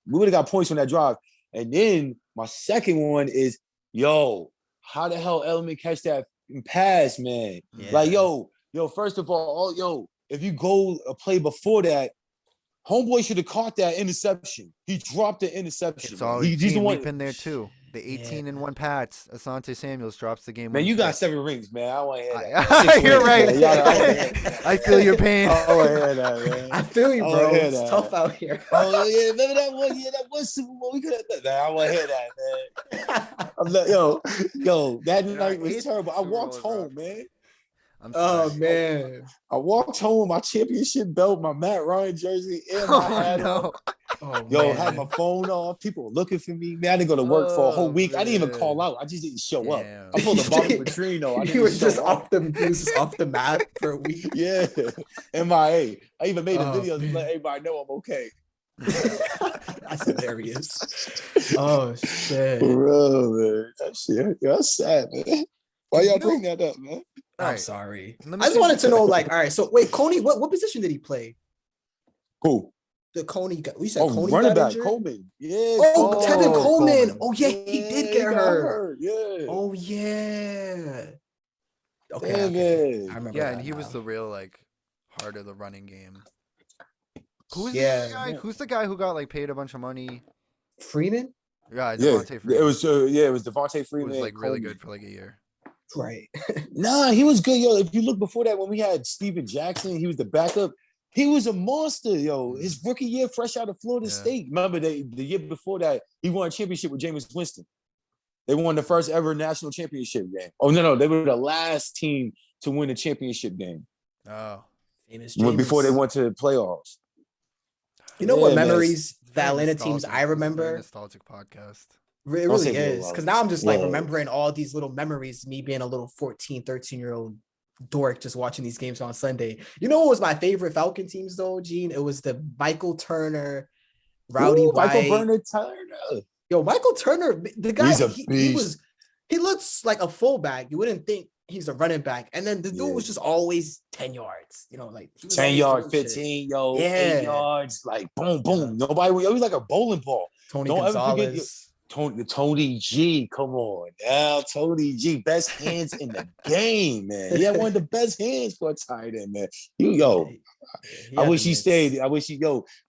would have got points on that drive. And then my second one is, how the hell Edelman catch that pass, man? Yeah. Like, first of all, if you go a play before that, Homeboy should have caught that interception. He dropped the interception. It's Man. all He's the Gene one. We've been there too. The 18-1 Pats. Asante Samuels drops the game. Man, you got 7 rings, man. I want to hear that. 6 You're rings, right. man. Y'all- I wanna hear that. I feel your pain. I want to hear that, man. I feel you, I bro. wanna hear It's that. tough out here. Oh yeah, remember that one? Yeah, that was Super Bowl. We could have done that. I want to hear that, man. I'm like, yo, that You know, night was eighth terrible. I Super Bowl walked was home, rough. man. I'm Oh sorry. man. I walked home with my championship belt, my Matt Ryan jersey, and my hat Oh, on. no. Oh Yo, man. had my phone off. People were looking for me. Man, I didn't go to work for a whole Oh, week. I didn't even man. call out. I just didn't show up. Damn. I pulled a Bobby Petrino. I He didn't was just show up. he was just off the map for a week. Yeah, MIA. I even made a Oh, video to man. let everybody know I'm okay. That's hilarious. Oh shit. For real, man. That shit, that's sad, man. Why y'all You know- bring that up, man? I'm Alright, sorry. let me I just see- wanted to know, like, all right. So wait, Coney, what position did he play? Cool. The Coney got. We said Oh, Coney running got back, injured? Coleman. Yeah. Oh, Oh, Tevin Coleman. Coleman. Oh yeah, he did get got hurt. Yeah. Oh yeah. Okay, Damn okay. it. I remember. Yeah, that and he was now. the real like heart of the running game. Who's Yeah. the guy? Who's the guy who got like paid a bunch of money? Freeman. Yeah, Yeah, Devontae Freeman. it was Devontae Who Freeman. was like really Coleman. good for like a year. Right. Nah, he was good, yo. If you look before that, when we had Steven Jackson, he was the backup. He was a monster, yo. His rookie year, fresh out of Florida Yeah. State. Remember, the year before that, he won a championship with Jameis Winston. They won the first ever national championship game. Oh no, they were the last team to win a championship game Oh, Famous before they Jameis. went to the playoffs. You know Yeah, what man. memories it's very the Atlanta teams nostalgic. I It's a very remember? nostalgic podcast. It Don't really say is. Will Because now I'm just like Will. remembering all these little memories, me being a little 14, 13-year-old dork just watching these games on Sunday. You know what was my favorite Falcon teams though, Gene? It was the Michael Turner, Rowdy Ooh, White. Michael Bernard Turner. Yo, Michael Turner, the guy, He's a he beast. looks like a fullback. You wouldn't think he's a running back. And then the dude Yeah. was just always 10 yards. You know, like he was 10 always yards, doing shit. 15, yo, Yeah. 8 yards, like boom, boom. Nobody, it was like a bowling ball. Tony Don't ever forget Gonzalez. Tony G, come on now. Tony G, best hands in the game, man. He had one of the best hands for a tight end, man. I wish he stayed. I wish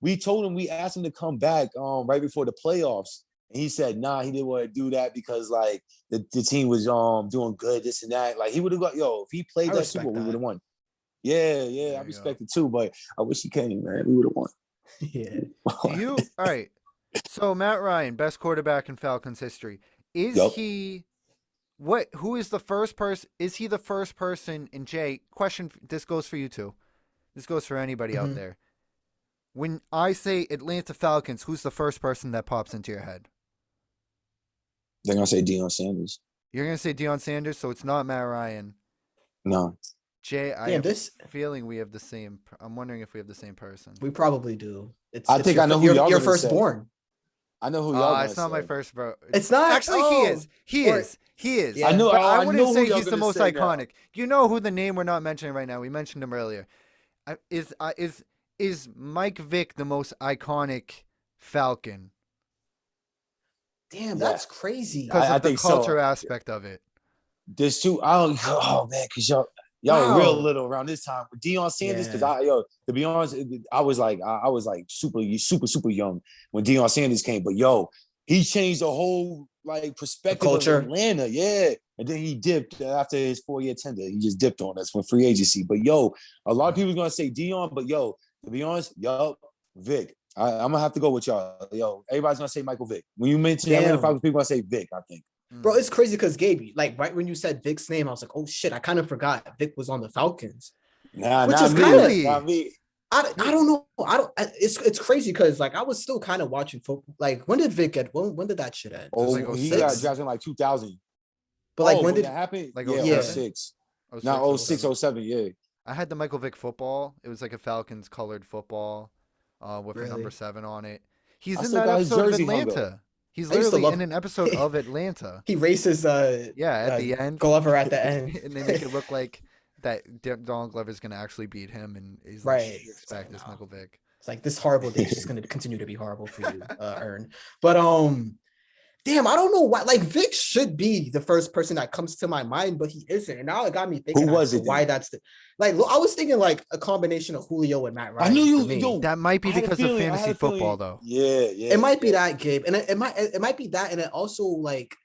we told him, we asked him to come back right before the playoffs. And he said, nah, he didn't want to do that because like the team was doing good, this and that. Like he would have got, if he played I that Super respect Bowl, we that. would have won. Yeah, There I you respect it too, but I wish he came, man. We would have won. Yeah. Do you all right? So Matt Ryan, best quarterback in Falcons history. Is Yup. he? What? Who is the first person? Is he the first person? And Jay, question. This goes for you too. This goes for anybody out Mhm. there. When I say Atlanta Falcons, who's the first person that pops into your head? They're gonna say Deion Sanders. You're gonna say Deion Sanders, so it's not Matt Ryan. No. Jay, I Damn, have this- a feeling we have the same. I'm wondering if we have the same person. We probably do. I think I know who y'all your gonna say. firstborn. I know who y'all. It's not my say. first, bro. It's not? Actually, he Oh. is. He Or- is. He is. Yeah. I know- But I I wouldn't know who say y'all he's the gonna most say now. iconic. You know who the name we're not mentioning right now? We mentioned him earlier. Is Mike Vick the most iconic Falcon Damn, Yeah. that's crazy. because I of the think so. culture aspect of it? There's two. Oh man, because y'all were real Wow. little around this time with Deion Sanders. Because Yeah. to be honest, I was like super young when Deion Sanders came. But he changed the whole like perspective culture. of Atlanta. Yeah, and then he dipped after his 4-year tender. He just dipped on us when free agency. But a lot of people are gonna say Deion, but to be honest, Vic. I'm gonna have to go with y'all. Everybody's gonna say Michael Vick. When you mention Atlanta Damn. Falcons, people gonna say Vic. I think. Bro, it's crazy because Gabe, like right when you said Vic's name, I was like, oh shit, I kind of forgot Vic was on the Falcons. Nah, Which not is me. kinda- Not me. I don't know. It's crazy because like I was still kind of watching football. Like when did Vic get when did that shit end? Oh, like he 06? got drafted in like 2000. But like Oh, when did that happen? Like yeah, 07? 06. 06, Not 07. 06, 07, yeah. I had the Michael Vick football. It was like a Falcons colored football with a Really? number 7 on it. He's I in still that got his episode of jersey hung up. Atlanta. He's I used to literally love- in an episode of Atlanta. he races Yeah, at the end. Glover at the end? And they make it look like that Donald Glover's gonna actually beat him, and he's Right. like, "You expect this, No. Michael Vick." It's like this horrible day is just going to continue to be horrible for you, Ern. But damn, I don't know why. Like Vic should be the first person that comes to my mind, but he isn't. And now it got me thinking was as to it why then? that's the like. I was thinking like a combination of Julio and Matt I knew Ryan for you, me. yo. That might I be had a because of feeling. I had fantasy a football, feeling. though. Yeah, yeah. It might be yeah. that, Gabe, and it might be that, and it also like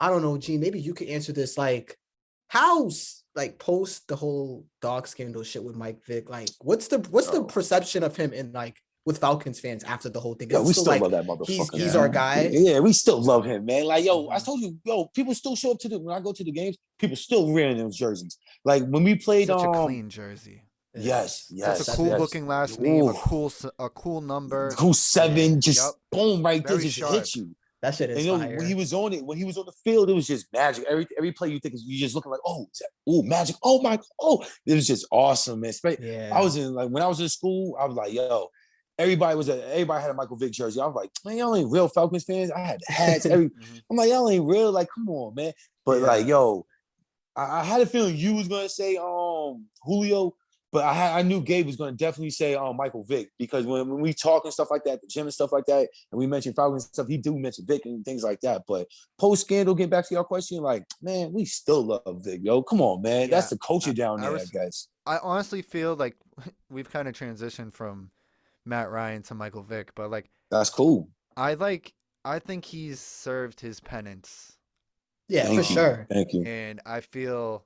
I don't know, Gene. Maybe you could answer this. Like, how's like post the whole dog scandal shit with Mike Vick? Like, what's the Oh. perception of him in like with Falcons fans after the whole thing? Yo, Is it we still still like love that motherfucker. he's Yeah. our Man. guy? Yeah, we still love him, man. Like, yo, I Mhm. told you, yo, people still show up to when I go to the games. People still wearing those jerseys. Like when we played, Such a clean jersey. yes, It is. yes, Such a Seven. cool yes. looking last name. Ooh. A cool number. Who's 7? Yeah. Just Yep. boom, right there, Very just sharp. hit you. That shit And is you know, fire. when he was on the field, it was just magic. Every play you think is you just looking like, oh, magic. Oh my, oh, it was just awesome, man. Yeah. I was in like when I was in school, I was like, yo, everybody had a Michael Vick jersey. I was like, man, y'all ain't real Falcons fans. I had hats. Mhm. I'm like, y'all ain't real. Like, come on, man. But like, Yeah. yo, I had a feeling you was gonna say Julio, but I knew Gabe was gonna definitely say Michael Vick because when we talk and stuff like that, the gym and stuff like that, and we mentioned Falcons and stuff, he do mention Vick and things like that. But post scandal, getting back to your question, like, man, we still love Vick, yo. Come on, man. That's Yeah, the culture down I there, I res- guess. I honestly feel like we've kind of transitioned from Matt Ryan to Michael Vick, but like That's cool. I think he's served his penance, Yeah, for Thank you. sure. Thank you. and I feel,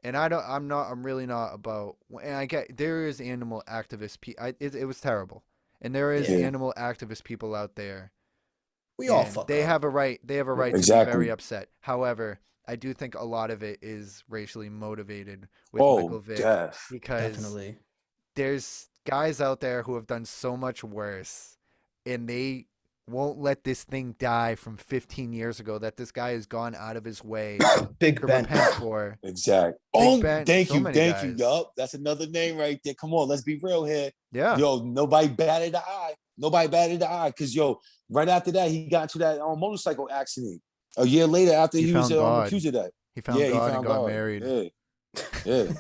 and I'm really not about. And I get there is animal activist. It was terrible, and there is Yeah. animal activist people out there. We all And fuck they up. have a right. They have a right to be Exactly. very upset. However, I do think a lot of it is racially motivated with Michael Oh, Vick Def. because Definitely. there's guys out there who have done so much worse, and they won't let this thing die from 15 years ago that this guy has gone out of his way Big to Ben. repent for. Exact. Big Oh, Ben, thank so you. many Thank you. guys. Yup. That's another name right there. Come on, let's be real here. Yeah. Yo, nobody batted the eye. Nobody batted the eye. Cause yo, right after that, he got into that motorcycle accident. A year later, after He he was found God. accused of that. He found Yeah, he God found and got God. married. Yeah. Yeah.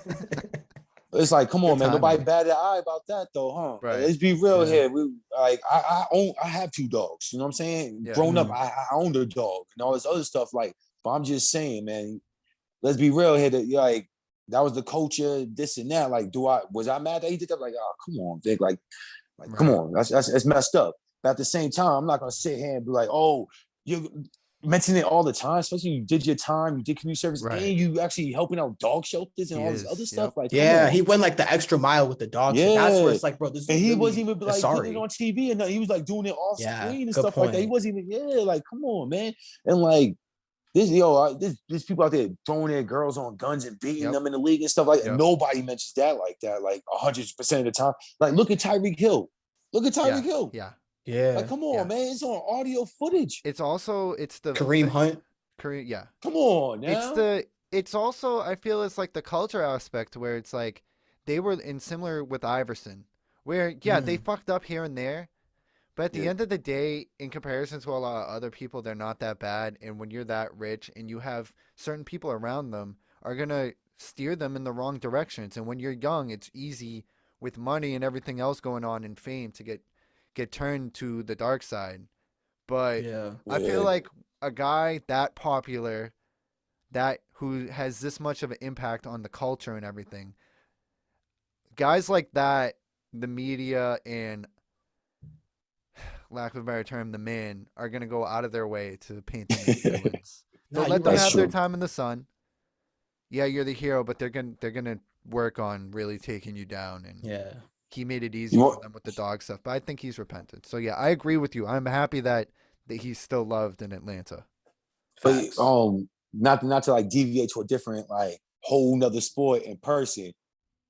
It's like, come on, Good man. Nobody timing. batted an eye about that, though, huh? Like, Right. let's be real Yeah. here. We like, I have 2 dogs. You know what I'm saying? Yeah. Growing up, Mhm. I owned a dog and all this other stuff. Like, but I'm just saying, man. Let's be real here. That like that was the culture, this and that. Like, was I mad that he did that? Like, oh, come on, Vic. Like come Right. on, that's messed up. But at the same time, I'm not gonna sit here and be like, oh, you mention it all the time, especially you did your time, you did community service, Right. and you actually helping out dog shelters and He all this is, other yep. stuff. Like, come Yeah, on. he went like the extra mile with the dog shit. That's where Yeah. it's like, bro, this is And he really wasn't even like putting sorry. it on TV and he was like doing it off Yeah, screen and good stuff like that. He point. wasn't even, like, come on, man. And like there's people out there throwing their girls on guns and beating Yep. them in the league and stuff like that. Yep. Nobody mentions that like that, like 100% of the time. Like, look at Tyreek Hill. Look at Tyreek Hill. Yeah. Yeah. Like, come on, Yeah. man. It's on audio footage. It's the Kareem Hunt. Kareem. Yeah. Come on now. It's also I feel it's like the culture aspect where it's like they were in similar with Iverson, where they fucked up here and there, but at the Yeah. end of the day, in comparison to a lot of other people, they're not that bad. And when you're that rich and you have certain people around them are gonna steer them in the wrong directions. And when you're young, it's easy with money and everything else going on and fame to get turned to the dark side. But Yeah. I feel Yeah. like a guy that popular, that who has this much of an impact on the culture and everything, guys like that, the media and lack of a better term, the man are gonna go out of their way to paint them as villains. Nah, But you let them right. That's have their true. time in the sun. Yeah, you're the hero, but they're gonna work on really taking you down. And Yeah. he made it easy You for want- them with the dog stuff. But I think he's repented. So yeah, I agree with you. I'm happy that he's still loved in Atlanta. But Facts. not to like deviate to a different like whole nother sport in person.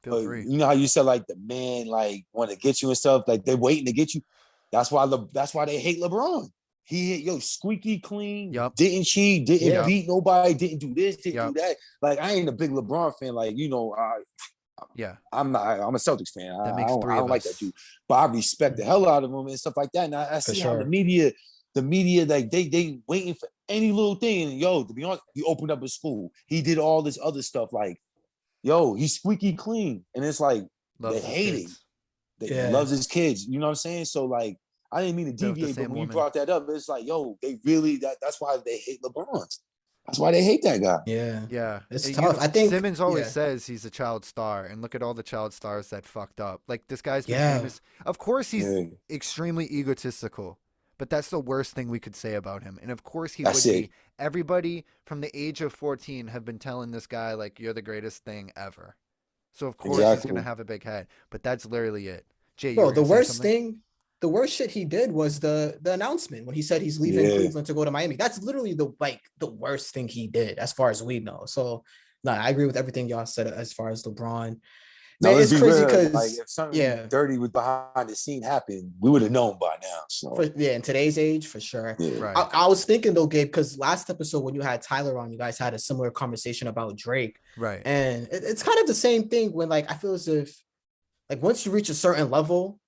Feel But free. you know how you said like the man like want to get you and stuff, like they're waiting to get you. That's why they hate LeBron. He hit squeaky clean, Yup. didn't cheat, didn't Yep. beat nobody, didn't do this, didn't Yup. do that. Like I ain't a big LeBron fan. Like Yeah, I'm a Celtics fan. that I makes don't, three I of don't like us. that dude, but I respect the hell out of him and stuff like that. And I For see how sure. the media like they waiting for any little thing. And yo, to be honest, he opened up a school. He did all this other stuff. Like, yo, he's squeaky clean, and it's like Loves they his hate kids. that Yeah. loves his kids. You know what I'm saying? So like, I didn't mean to They're with the deviate, but same when you woman. brought that up, it's like, yo, they really that's why they hate LeBron. That's why they hate that guy. Yeah. Yeah, It's You tough. know, I think Simmons always yeah. says he's a child star, and look at all the child stars that fucked up. Like this guy's been Yeah. famous. Of course, he's Yeah. extremely egotistical, but that's the worst thing we could say about him. And of course, he That's would it. be. Everybody from the age of 14 have been telling this guy like you're the greatest thing ever. So of course he's Exactly. gonna have a big head. But that's literally it. Jay, you Bro, were the gonna say worst something? thing, the worst shit he did was the announcement when he said he's leaving Yeah. Cleveland to go to Miami. That's literally the worst thing he did, as far as we know. So, no, I agree with everything y'all said as far as LeBron. Now Man, let's it's be crazy real. Like because if something yeah, dirty was behind the scene happened, we would have known by now. So in today's age, for sure. yeah. Right. I was thinking though, Gabe, because last episode when you had Tyler on, you guys had a similar conversation about Drake, Right. and it's kind of the same thing when like I feel as if like once you reach a certain level,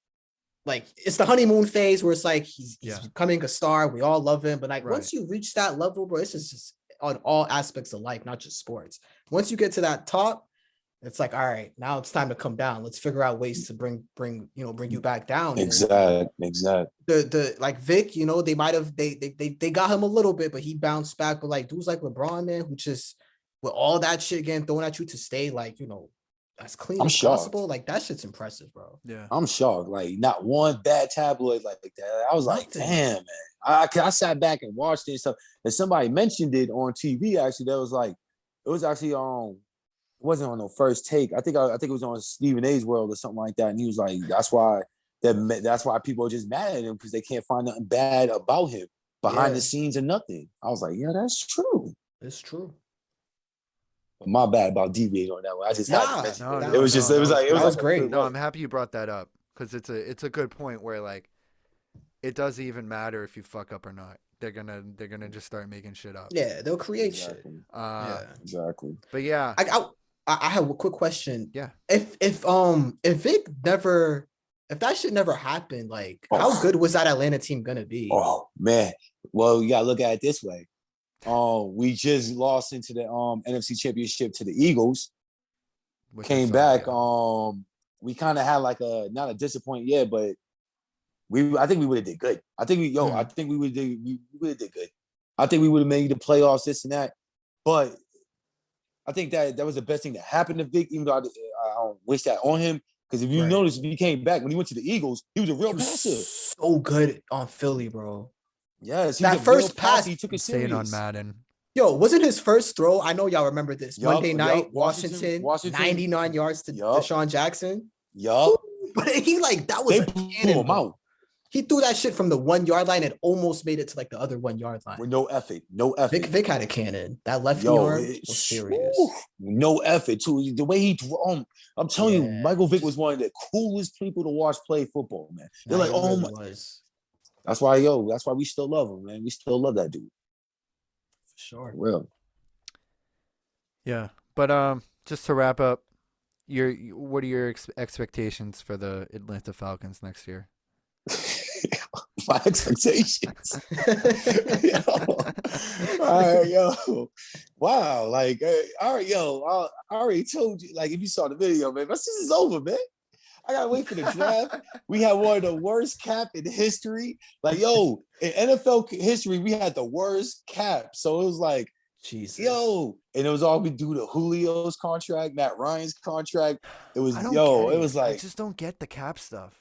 like it's the honeymoon phase where it's like he's Yeah. becoming a star, we all love him, but like Right. once you reach that level, bro, it's just on all aspects of life, not just sports. Once you get to that top, it's like, all right, now it's time to come down. Let's figure out ways to bring you back down. And Exactly. the like Vic, you know, they might have they got him a little bit, but he bounced back. But like dudes like LeBron, man, who just with all that shit again thrown at you to stay like, you know, as clean I'm as shocked. possible, like that shit's impressive, bro. Yeah. I'm shocked. Like not one bad tabloid like that. I was like, Nothing. damn, man. I sat back and watched it and stuff. And somebody mentioned it on TV. Actually, that was like, it was actually it wasn't on no First Take. I think it was on Stephen A's World or something like that. And he was like, that's why people are just mad at him because they can't find nothing bad about him behind Yeah. the scenes or nothing. I was like, yeah, that's true. It's true. But my bad about deviating on that one. I just had to mention No, it. no, It was just no, it was that like was it was That was like a great. good No, one. I'm happy you brought that up because it's a good point where like it doesn't even matter if you fuck up or not. They're gonna just start making shit up. Yeah, they'll create shit. Exactly. Yeah. Exactly. But yeah, I have a quick question. Yeah. If Vic never, if that shit never happened, like how good was that Atlanta team gonna be? Oh man. Well, you gotta look at it this way. We just lost into the NFC Championship to the Eagles. which Came is, back. yeah. We kind of had like not a disappointment yet, but I think we would have did good. I think we would have did good. I think we would have made the playoffs, this and that. But I think that was the best thing that happened to Vic, even though I don't wish that on him. Because if you Right. notice, if he came back when he went to the Eagles, he was a real He was passer. so good on Philly, bro. Yes, he That was a real first pass- passer. He took it Staying serious. on Madden. Yo, wasn't his first throw? I know y'all remember this. Yup, Monday night, yup, Washington, Washington. 99 yards to Yup. Deshaun Jackson. Yup. But he like that was They a blew cannon, him bro. out He threw that shit from the 1 yard line and almost made it to like the other 1 yard line. with no effort. No effort. Vic had a cannon. That lefty Yo, arm it- was serious. whew, no effort too. The way he I'm telling you, Yeah. Michael Vick was one of the coolest people to watch play football, man. They're Nah, like, he oh really my. was. That's why we still love him, man. We still love that dude. For sure. For real. Yeah, but just to wrap up, what are your expectations for the Atlanta Falcons next year? My expectations. Yo. All right, yo. Wow. Like, all right, yo. I already told you, like, if you saw the video, man, my season's over, man. I gotta wait for the draft. We had one of the worst cap in history. Like, yo, in NFL history, we had the worst cap. So it was like, Jesus. yo, and it was all due to Julio's contract, Matt Ryan's contract. It was, I don't yo, get it was I like, just don't get the cap stuff.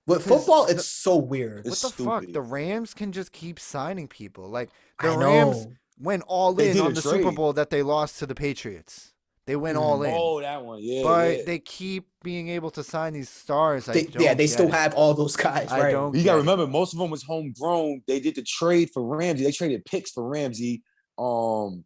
With because football, the- it's so weird. It's What the fuck? stupid. The Rams can just keep signing people. Like the I Rams know. went all They in did on a the Super trade. Bowl that they lost to the Patriots. They went all in. oh, that one, yeah. But yeah. they keep being able to sign these stars. They don't still get it. have all those guys, I right? don't. You get gotta it. remember, most of them was homegrown. They did the trade for Ramsey. They traded picks for Ramsey. Von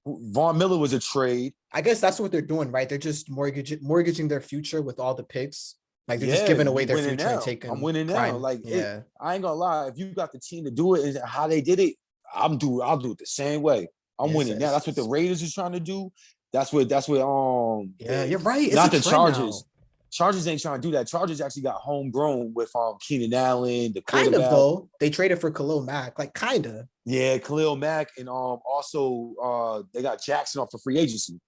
Miller was a trade. I guess that's what they're doing, right? They're just mortgaging their future with all the picks. Like they're just Yeah, giving away their winning future and now. taking. I'm winning now. prime. Like, yeah, I ain't gonna lie. If you got the team to do it and how they did it, I'll do it the same way. I'm Yes, winning now. yes, That's what the yes. Raiders is trying to do. That's what yeah, you're right. It's not a the trend Chargers. now. Chargers ain't trying to do that. Chargers actually got homegrown with Keenan Allen, the Kind of quarterback. though. They traded for Khalil Mack, like kind of. Yeah, Khalil Mack, and also they got Jackson off for free agency.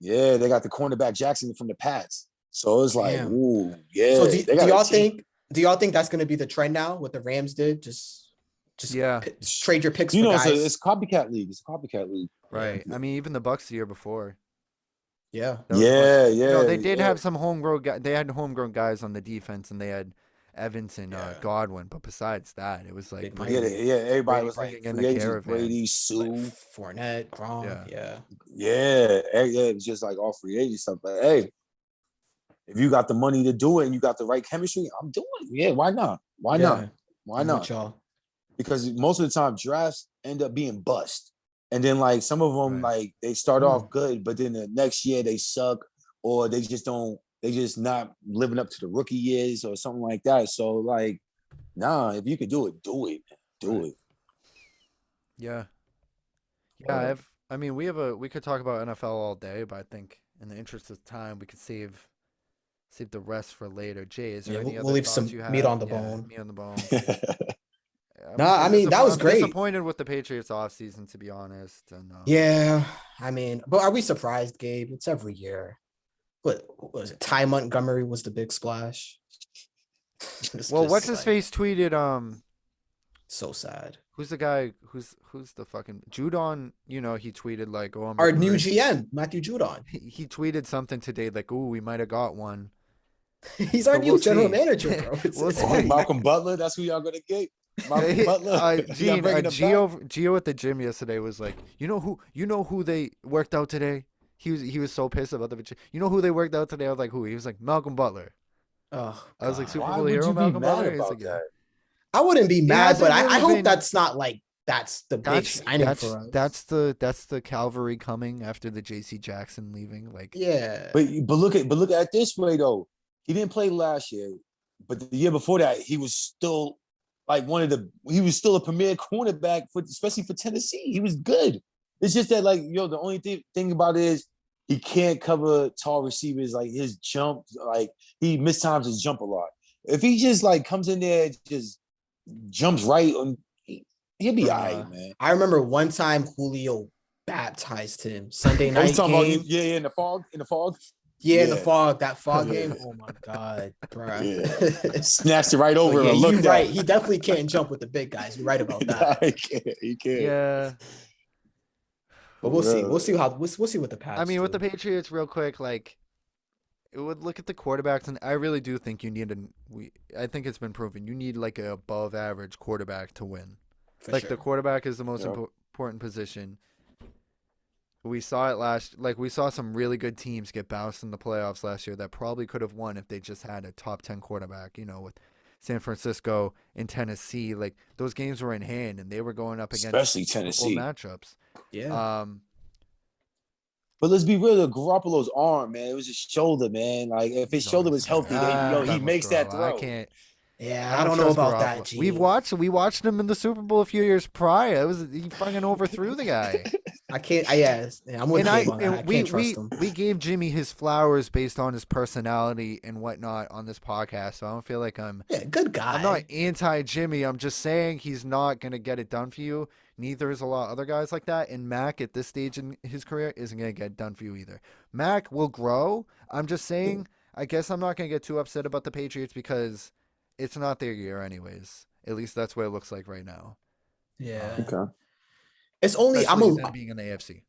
Yeah, they got the cornerback Jackson from the Pats. So it's like, Damn. ooh, yeah. So do they got a y'all team. think? Do y'all think that's gonna be the trend now? What the Rams did, just Yeah. trade your picks You for know, guys. it's copycat league. It's a copycat league. Right. I mean, even the Bucks the year before. Yeah. That was Yeah, much, no, yeah, they did yeah. have some homegrown guy. They had homegrown guys on the defense, and they had Evans and Yeah. Godwin. But besides that, it was like Big Mike. Yeah, Brady, yeah. Everybody Brady was like bringing in free the agents. caravan. Brady, Like Sue. Fournette, Gronk. Yeah. Yeah. Yeah, it was just like all free agent stuff. But hey, if you got the money to do it and you got the right chemistry, I'm doing it. Yeah, why not? Why not? Yeah. Why I'm with not? y'all. Because most of the time drafts end up being bust. And then like some of them, Right. like they start Mm. off good, but then the next year they suck, or they just not living up to the rookie years or something like that. So like, nah, if you could do it, do it. Do Right. it. Yeah. Yeah. I mean, we could talk about NFL all day, but I think in the interest of time, we could save the rest for later. Jay, is there Yeah, any we'll other leave thoughts some you meat have? on the Yeah, bone. meat on the bone. Nah, I mean, that was I'm great. disappointed with the Patriots offseason, to be honest. And Yeah. I mean, but are we surprised, Gabe? It's every year. What was it? Ty Montgomery was the big splash. It's well, just what's his like, face tweeted? So sad. Who's the guy? Who's the fucking Judon? You know, he tweeted like, "Oh, I'm Our new recruiting." GM, Matthew Judon. He tweeted something today like, "Ooh, we might have got one." He's our So new we'll general see. manager, bro. We'll Oh, see. Malcolm Butler, that's who y'all gonna get. Malcolm Butler. Y'all Gene, bringing him back? Gio at the gym yesterday was like, you know who they worked out today? He was so pissed about the. You know who they worked out today? I was like, who? He was like Malcolm Butler. Oh, I was like, God. Super Why Bowl would hero you be Malcolm mad Butler. He's about like, yeah. that? I wouldn't be mad, hasn't but I really hope been- that's not like that's the big signing for us. That's the cavalry coming after the J.C. Jackson leaving. Like, Yeah. But look at it this way though. He didn't play last year, but the year before that, he was still like he was still a premier cornerback especially for Tennessee. He was good. It's just that like, the only thing about it is he can't cover tall receivers. Like his jump, like he mistimes his jump a lot. If he just like comes in there, just jumps right on, he'll be all right, man. I remember one time Julio baptized him Sunday Oh, night you talking about game. in the fog? In the fog? Yeah, in the Yeah. fog, that fog Yeah. game. Oh my God, bro. Yeah. Snatched it right over Yeah, and you're looked right. at. He definitely can't jump with the big guys. You're right about Nah, that. he can't. He can't. yeah. But we'll see. Yeah. We'll see we'll see what the Pats I mean, with do. the Patriots, real quick, like, it would look at the quarterbacks, and I really do think you need I think it's been proven you need like a above average quarterback to win. For Like sure. the quarterback is the most Yep. important position. We saw it we saw some really good teams get bounced in the playoffs last year that probably could have won if they just had a top 10 quarterback, with San Francisco and Tennessee. Like those games were in hand and they were going up against Especially Super Bowl Tennessee. matchups. Yeah. But let's be real, Garoppolo's arm, man, it was his shoulder, man. Like if his shoulder was healthy, he makes that throw. I can't. Yeah, I don't know trust about Garoppolo. that, G. We watched him in the Super Bowl a few years prior. He fucking overthrew the guy. I can't. I'm with Gabe on that. I can't trust him. We gave Jimmy his flowers based on his personality and whatnot on this podcast, so I don't feel like I'm Good guy. I'm not anti Jimmy. I'm just saying he's not gonna get it done for you. Neither is a lot of other guys like that. And Mac at this stage in his career isn't gonna get it done for you either. Mac will grow. I'm just saying. I guess I'm not gonna get too upset about the Patriots because it's not their year anyways. At least that's what it looks like right now. Yeah. Okay. It's only Especially them being in the AFC.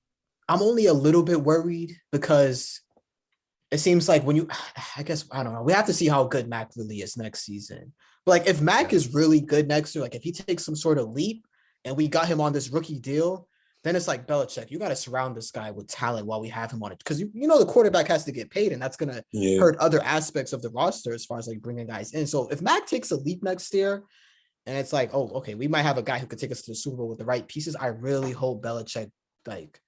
I'm only a little bit worried because it seems like I don't know. We have to see how good Mac really is next season. But like if Mac is really good next year, like if he takes some sort of leap and we got him on this rookie deal, then it's like Belichick, you got to surround this guy with talent while we have him on it. Because the quarterback has to get paid and that's going to hurt other aspects of the roster as far as like bringing guys in. So if Mac takes a leap next year and it's like, oh, okay, we might have a guy who could take us to the Super Bowl with the right pieces. I really hope Belichick like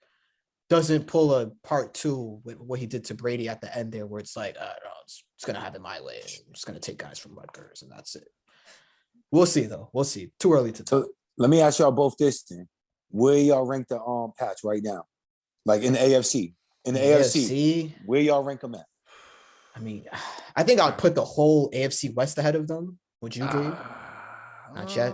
doesn't pull a part 2 with what he did to Brady at the end there, where it's like, no, it's going to happen my way. I'm just going to take guys from Rutgers and that's it. We'll see though. We'll see. Too early to tell. So let me ask y'all both this then. Where y'all rank the Pats right now? Like in the AFC. In the AFC, where y'all rank them at? I mean, I think I'd put the whole AFC West ahead of them. Would you, Gabe? Not yet.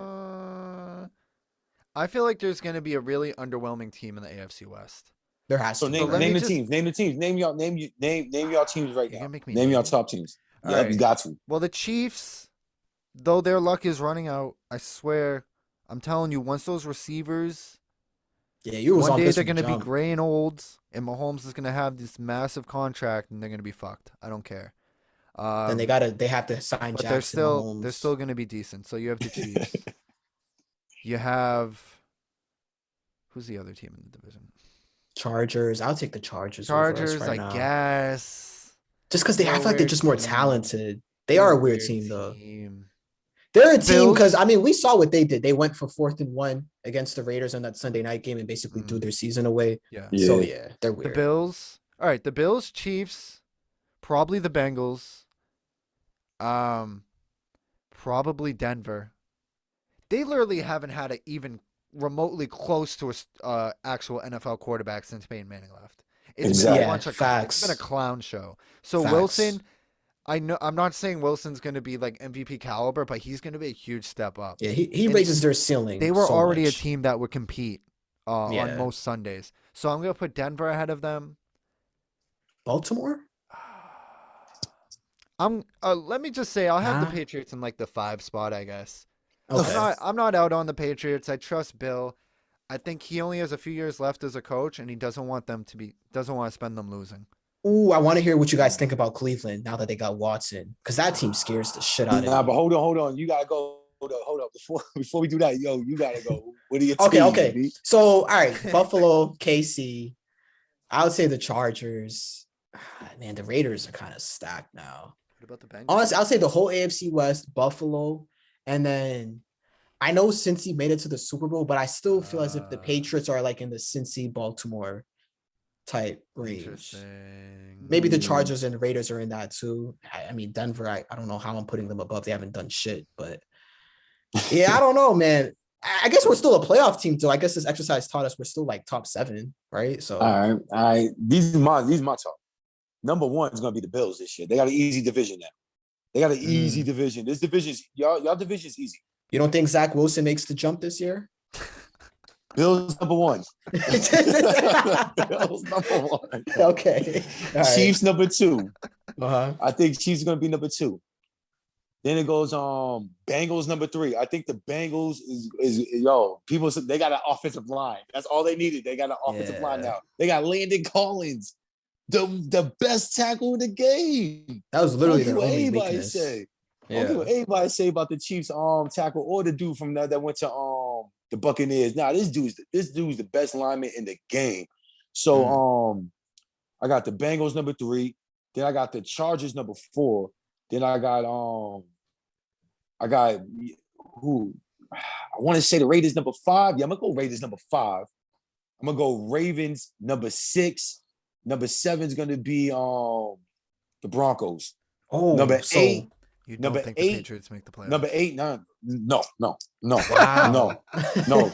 I feel like there's going to be a really underwhelming team in the AFC West. There has So to name be. the teams. Name the teams. Name y'all teams right You're now. gonna make me Name name y'all it? top teams. All Yep, right. you got to. Well, the Chiefs, though their luck is running out, I swear, I'm telling you, once those receivers, Yeah, you was one on day this they're from gonna be jump. gray and old, and Mahomes is gonna have this massive contract, and they're gonna be fucked. I don't care. Then Um, they have to sign but they're Jackson still they're Mahomes. still gonna be decent. So you have the Chiefs. You have who's the other team in the division? Chargers. I'll take the Chargers over us Chargers, right I now. guess. Just because they They're I a feel like they're weird just more team. talented. They They're are a weird team though. team. They're a team because Bills. I mean we saw what they did. They went for 4th and 1 against the Raiders on that Sunday night game and basically threw their season away. Yeah. So Yeah. yeah, they're The weird. Bills. All right, the Bills, Chiefs, probably the Bengals. Probably Denver. They literally haven't had a even remotely close to a actual NFL quarterback since Peyton Manning left. It's Exactly. been a Yeah, bunch of facts. It's been a clown show. So Facts. Wilson, I know I'm not saying Wilson's going to be like MVP caliber, but he's going to be a huge step up. Yeah, he And raises their ceiling. They were so already much. a team that would compete on Yeah. most Sundays. So I'm going to put Denver ahead of them. Baltimore? Let me just say I'll have Nah. the Patriots in like the 5 spot, I guess. Okay. I'm not out on the Patriots. I trust Bill. I think he only has a few years left as a coach, and he doesn't want to spend them losing. Ooh, I want to hear what you guys think about Cleveland now that they got Watson. Because that team scares the shit out of Nah, me. but hold on. You gotta go. Hold up. Before we do that, yo, you gotta go. What are your Okay, teams, okay. B? So, all right, Buffalo, KC. I would say the Chargers. Man, the Raiders are kind of stacked now. What about the Bengals? Honestly, I'll say the whole AFC West, Buffalo, and then I know Cincy made it to the Super Bowl, but I still feel as if the Patriots are like in the Cincy Baltimore type range. Interesting. Maybe the Chargers and Raiders are in that too. I mean, Denver, I don't know how I'm putting them above. They haven't done shit, but yeah, I don't know, man. I guess we're still a playoff team too. I guess this exercise taught us we're still like top 7, right? So All right. These are my top. Number 1 is gonna be the Bills this year. They got an easy division now. They got an easy division. This division's y'all division is easy. you don't think Zach Wilson makes the jump this year? Bills number 1. Bills number 1. Okay. All right. Chiefs number 2. Uh-huh. I think Chiefs are gonna be number 2. Then it goes Bengals number 3. I think the Bengals is people they got an offensive line. That's all they needed. They got an offensive line Yeah. now. They got Landon Collins, the best tackle in the game. That was literally I don't their care what only anybody weakness. say. I don't Yeah. care what anybody say about the Chiefs tackle or the dude from that went to the Buccaneers. Nah, this dude's the best lineman in the game. So I got the Bengals number 3. Then I got the Chargers number 4. Then I got who I want to say the Raiders number 5. Yeah, I'm gonna go Raiders number 5. I'm gonna go Ravens number 6. Number 7 is gonna be the Broncos. Oh, Number so 8. You Number don't think 8 the Patriots make the playoffs? Number 8, no. wow. No.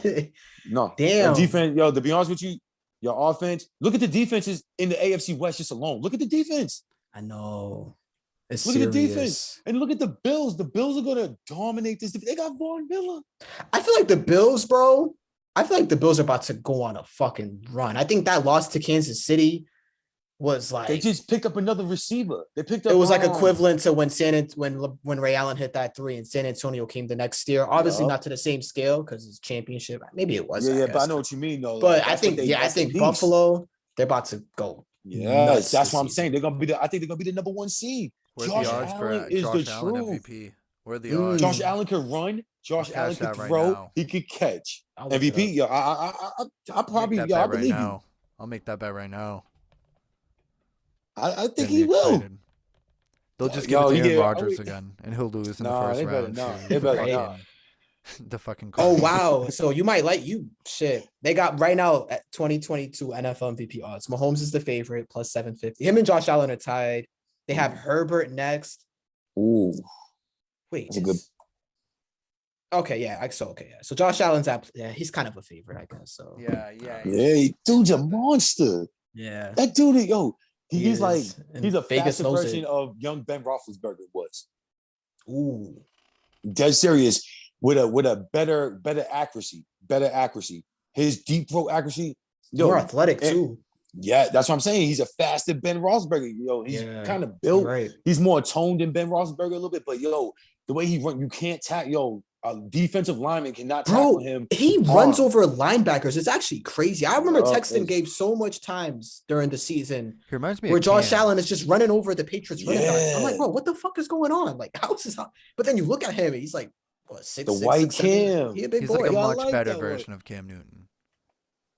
No. Damn. Your defense, to be honest with you, your offense. Look at the defenses in the AFC West just alone. Look at the defense. I know. It's Look at the serious. defense. And look at the Bills. The Bills are gonna dominate this. They got Von Miller. I feel like the Bills, bro. I feel like the Bills are about to go on a fucking run. I think that loss to Kansas City was like They just picked up another receiver. They picked up. it was like equivalent to when Ray Allen hit that 3 and San Antonio came the next year. Obviously Yup. not to the same scale because it's championship. Maybe it was. Yeah, I but I guess. know what you mean, though. But Like, I that's what think, I that's the think beast. Buffalo, they're about to go. Yes, nuts that's this what I'm season. saying. They're gonna be I think they're gonna be the number 1 seed. Where's Josh the odds for Allen is Josh the Allen truth. MVP? Where are the Mm. odds? Josh Allen could run. Josh I'll Allen cash could that right throw. now. He could catch. I'll look it MVP. up. Yo, I I'll probably make that I bet right believe you. now. I'll make that bet right now. I think Getting he me will. excited. They'll just Yo, give it to he Aaron did- Rodgers oh, again, and he'll lose in the Nah, first they better round. not. to They the better fucking- not. The fucking. Oh Cardinals. wow! So you might like you shit. They got right now at 2022 NFL MVP odds. Mahomes is the favorite plus 750. Him and Josh Allen are tied. They have Herbert next. Ooh, Wait, That's a good- okay, yeah. So Josh Allen's at he's kind of a favorite, I guess. So Yeah. yeah, dude's a monster. yeah. That dude, yo, He he's like is, and he's a Vegas faster knows version it. of young Ben Roethlisberger was. Ooh, Dead serious with a better accuracy. His deep throw accuracy. Yo, more athletic and- too. yeah, that's what I'm saying. He's a faster Ben Roethlisberger. Yo, he's Yeah, kind of built. Right. He's more toned than Ben Roethlisberger a little bit, but yo, the way he run, you can't tackle. A defensive lineman cannot tackle Bro, him. he runs over linebackers. It's actually crazy. I remember Yup, texting it's- Gabe so much times during the season He reminds me where of Josh Cam. Allen is just running over the Patriots running backs. I'm like, Yeah. bro, what the fuck is going on? Like, how is this? But then you look at him, he's like, what, 6'6", The white 6'7"? Cam. He a big He's boy. like a Yeah, I much like better that one. version of Cam Newton.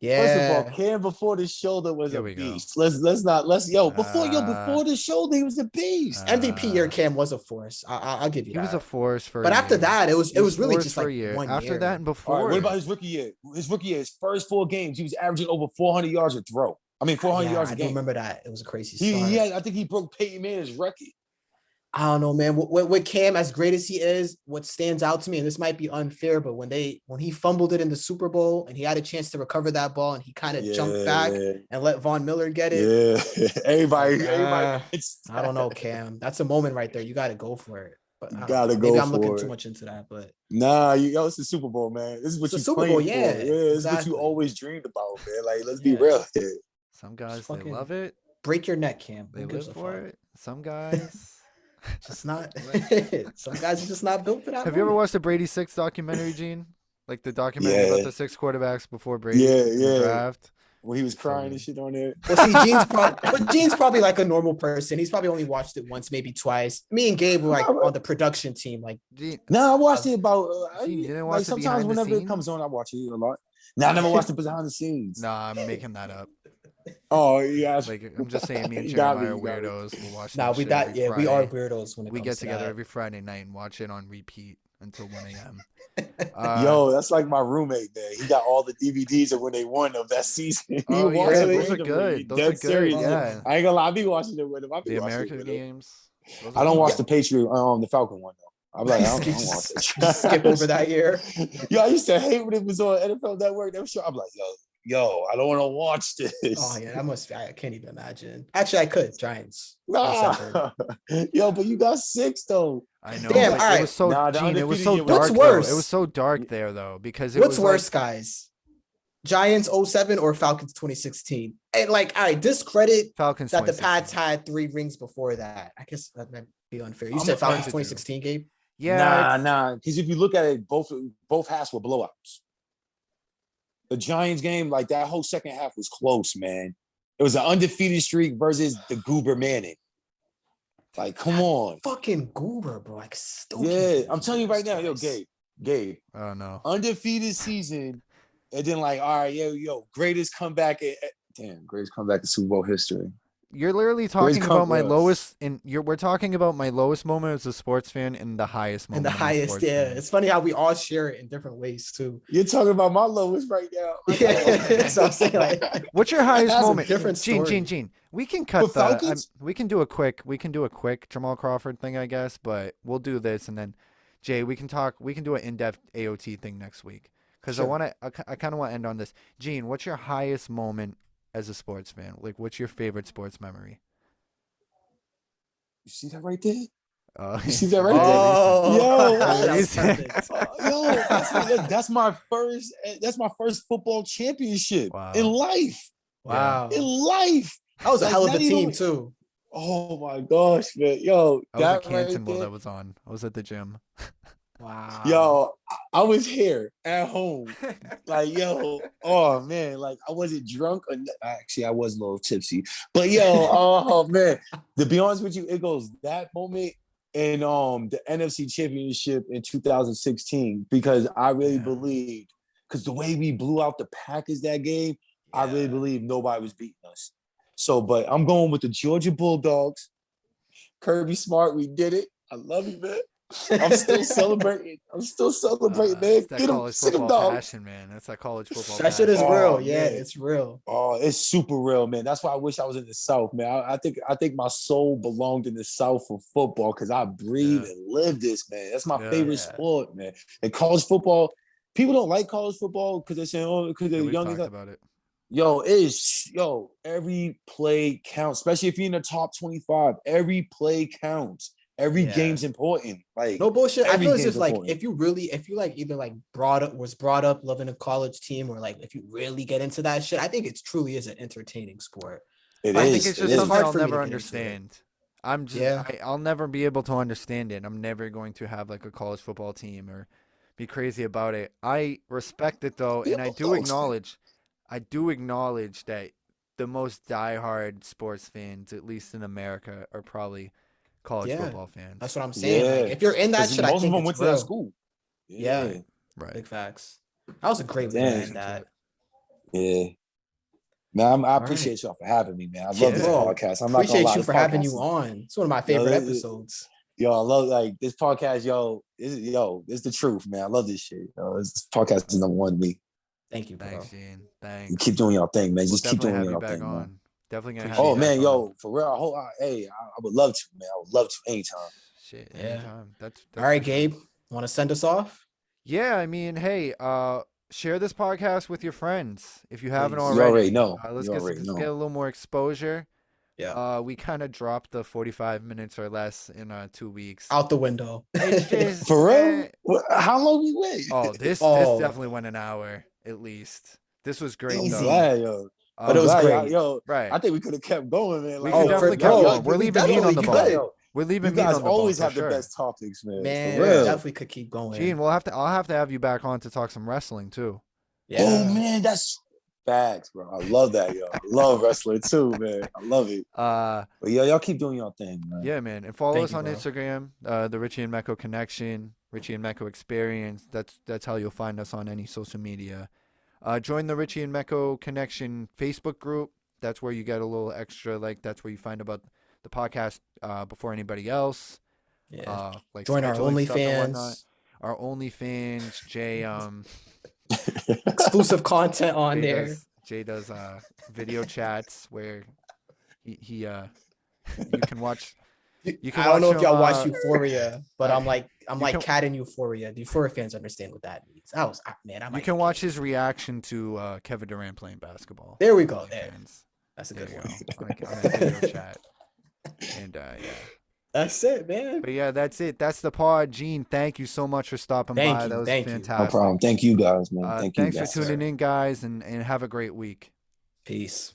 First of Yeah. all, Cam before the shoulder was Here a we go. beast. Let's before the shoulder he was a beast. MVP year Cam was a force. I'll give you He that. was a force for. But a after year. that, it was He really forced just for like a year. 1 After year. that and All before. right, what about his rookie year? His first 4 games, he was averaging over 400 yards a throw. I mean, 400 yards a I do game. remember that. It was a crazy He start. had, I think he broke Peyton Manning's record. I don't know, man. With Cam, as great as he is, what stands out to me, and this might be unfair, but when he fumbled it in the Super Bowl and he had a chance to recover that ball and he kind of jumped back and let Von Miller get it. Yeah, everybody. I don't know, Cam. That's a moment right there. You got to go for it. But I don't Gotta know. go Maybe I'm for looking it. too much into that. But Nah, it's the Super Bowl, man. This is what It's the you Super playing Bowl, for. yeah, This is what exactly. you always dreamed about, man. Like, let's be Yeah. real here. Some guys fucking- they love it. break your neck, Cam. They Who gives live a for fuck? it. Some guys. Just not. Some guys are just not built for that. Have you ever moment. watched the Brady 6 documentary, Gene? Like the documentary Yeah. about the 6 quarterbacks before Brady Yeah, in the yeah. draft? When he was So crying good. and shit on there. Well, see, Gene's probably like a normal person. He's probably only watched it once, maybe twice. Me and Gabe were like on the production team. Like, Gene, Nah, I watched it about. Gene, you didn't like watch the sometimes behind the whenever it comes scenes? on, I watch it a lot. Nah, I never watched it behind the scenes. nah, I'm making that up. Oh yeah, Like I'm just saying, me and You got me, Jeremiah are you got me. weirdos. We'll watch nah, that we shit that every yeah, we are Friday. weirdos when it We comes get to together that. every Friday night and watch it on repeat until 1 a.m. Yo, that's like my roommate, man. He got all the DVDs of when they won of that season. He Oh, yeah, watched it those are randomly, good. Those dead are good, serious. yeah. I ain't gonna lie, I be watching it with him. I be the watching American it with him. games. Those I are don't fun. watch the Patriot, the Falcon one though. I'm like, I don't watch that. Just skip over that year. Yo, I used to hate when it was on NFL Network. That show. I'm like, yo, I don't want to watch this. Oh yeah, that must. I can't even imagine. Actually, I could. Giants. Nah. Yo, but you got 6 though. I know. Damn, but all it right. was so Nah, the Gene, it was undefeated so year was- dark. What's though. worse? It was so dark there though because it What's was worse, like, guys? Giants 07 or Falcons 2016? And like, all right, discredit Falcons that the 2016. Pats had 3 rings before that. I guess that'd be unfair. You I'm said Falcons offended, too. 2016, Gabe? Yeah, Nah. Because if you look at it, both halves were blowouts. The Giants game, like that whole second half was close, man. It was an undefeated streak versus the Goober Manning. Like, come on. Fucking Goober, bro. Like, still Yeah, can't I'm telling you right now, yo, twice. Gabe, Oh no. undefeated season, and then like, all right, yo, greatest comeback greatest comeback in Super Bowl history. You're literally talking come about my from? lowest we're talking about my lowest moment as a sports fan and the highest And moment. the as a highest, sports yeah. fan. It's funny how we all share it in different ways too. You're talking about my lowest right now. Yeah, so I'm saying like, What's your highest that's a moment? different story. Gene. We can cut For that. Falcons? We can do a quick Jamal Crawford thing, I guess, but we'll do this and then Jay, we can do an in-depth AOT thing next week. Because Sure. I kind of want to end on this. Gene, what's your highest moment as a sports fan? Like, what's your favorite sports memory? You see that right there? You see that right oh, Yo, that was he's- perfect. Yo, that's my first football championship Wow. in life. Wow. In life. That was a Like, hell of a not even- team too. Oh my gosh, man. Yo, I was that at Canton right while there. that was on. I was at the gym. Wow. Yo, I was here at home. Like, yo, oh man, like I wasn't drunk. Actually, I was a little tipsy. But yo, oh man, to be honest with you, it goes that moment in the NFC Championship in 2016 because I really Yeah. believed because the way we blew out the Packers that game, I really Yeah. believed nobody was beating us. So, but I'm going with the Georgia Bulldogs. Kirby Smart, we did it. I love you, man. I'm still celebrating. Man. It's Get that him, college sit him, football dog. passion, man. That's that college football. That shit is passion. Oh, real. Yeah, man. it's real. Oh, it's super real, man. That's why I wish I was in the South, man. I think my soul belonged in the South for football because I breathe Yeah. and live this, man. That's my Yeah. favorite Yeah. sport, man. And college football, people don't like college football because they're saying, oh, because Yeah, they're we've young. talked and about it. Every play counts, especially if you're in the top 25. Every play counts. Every Yeah. game's important. Like No bullshit. I every feel as game's if like important. if you like either like was brought up loving a college team or like if you really get into that shit, I think it truly is an entertaining sport. It I is. think it's It just is. something hard I'll for me to never get into it. understand. I'm just Yeah. I'll never be able to understand it. I'm never going to have like a college football team or be crazy about it. I respect it though, Yeah, and I do acknowledge that the most diehard sports fans, at least in America, are probably college Yeah. football fans. That's what I'm saying. Like, Yeah. if you're in that Because shit, I most of think them it's went to that real. school. Yeah. Yeah. Right. Big facts. That was a great way to Dang. end that. Yeah. Man, I All right. appreciate y'all for having me, man. I Yeah. love this Bro, podcast. I'm not gonna appreciate lie. you This for having podcast you is- on. It's one of my Yo, favorite it- episodes. Yo, I love like this podcast, it's the truth, man. I love this shit. This podcast is number one to me. Thank you, bro. Thanks, Gene. You Thanks. keep doing your thing, man. We'll Just keep definitely doing have you your back thing, man. on. Definitely gonna have Appreciate you Oh it. back man, on. yo, for real. I would love to, man. I would love to anytime. Shit, Yeah. anytime. That's All right, for sure. Gabe. Want to send us off? Yeah, I mean, hey, share this podcast with your friends if you haven't Please. You already. already know. Let's You get already let's know. get a little more exposure. Yeah. We kind of dropped the 45 minutes or less in 2 weeks. Out the window. It's just For real? eh, How long we wait? Oh, this Oh. definitely went an hour at least. This was great I'm easy. though. glad, yo. But it was I'm glad, great. Yo, Right. I think we could have kept going, man. We Like, could Oh, definitely for- kept bro, going. We're we leaving meat on definitely the could. bone. We're you leaving meat guys on the always bone have for the sure. best topics, man. Man, For we real. definitely could keep going. Gene, I'll have to have you back on to talk some wrestling too. Yeah. Oh man, that's facts, bro. I love that, yo. I love wrestling too, man. I love it. But y'all keep doing your thing, man. Yeah, man. And follow Thank us you, on bro. Instagram, the Richie and Mecco Connection, Richie and Mecco Experience. That's how you'll find us on any social media. Join the Richie and Mecco Connection Facebook group. That's where you get a little extra, like that's where you find about the podcast before anybody else. Yeah. Like Join our scheduling stuff and whatnot. OnlyFans. Our OnlyFans, Jay Exclusive content on Jay there. Jay does video chats where he you can watch. You can I don't know watch if y'all him, watch Euphoria, but I'm like can- cat in Euphoria. The Euphoria fans understand what that means. I You might can be watch kidding. his reaction to Kevin Durant playing basketball. There we on go, there. OnlyFans. That's a There good you one. go. On a video chat. And yeah. That's it, man. But yeah, that's it. That's the pod. Gene, thank you so much for stopping Thank by. you, That was thank you. No No fantastic. problem. Thank you guys, man. Thank you Thanks guys. for tuning in, guys, and have a great week. Peace.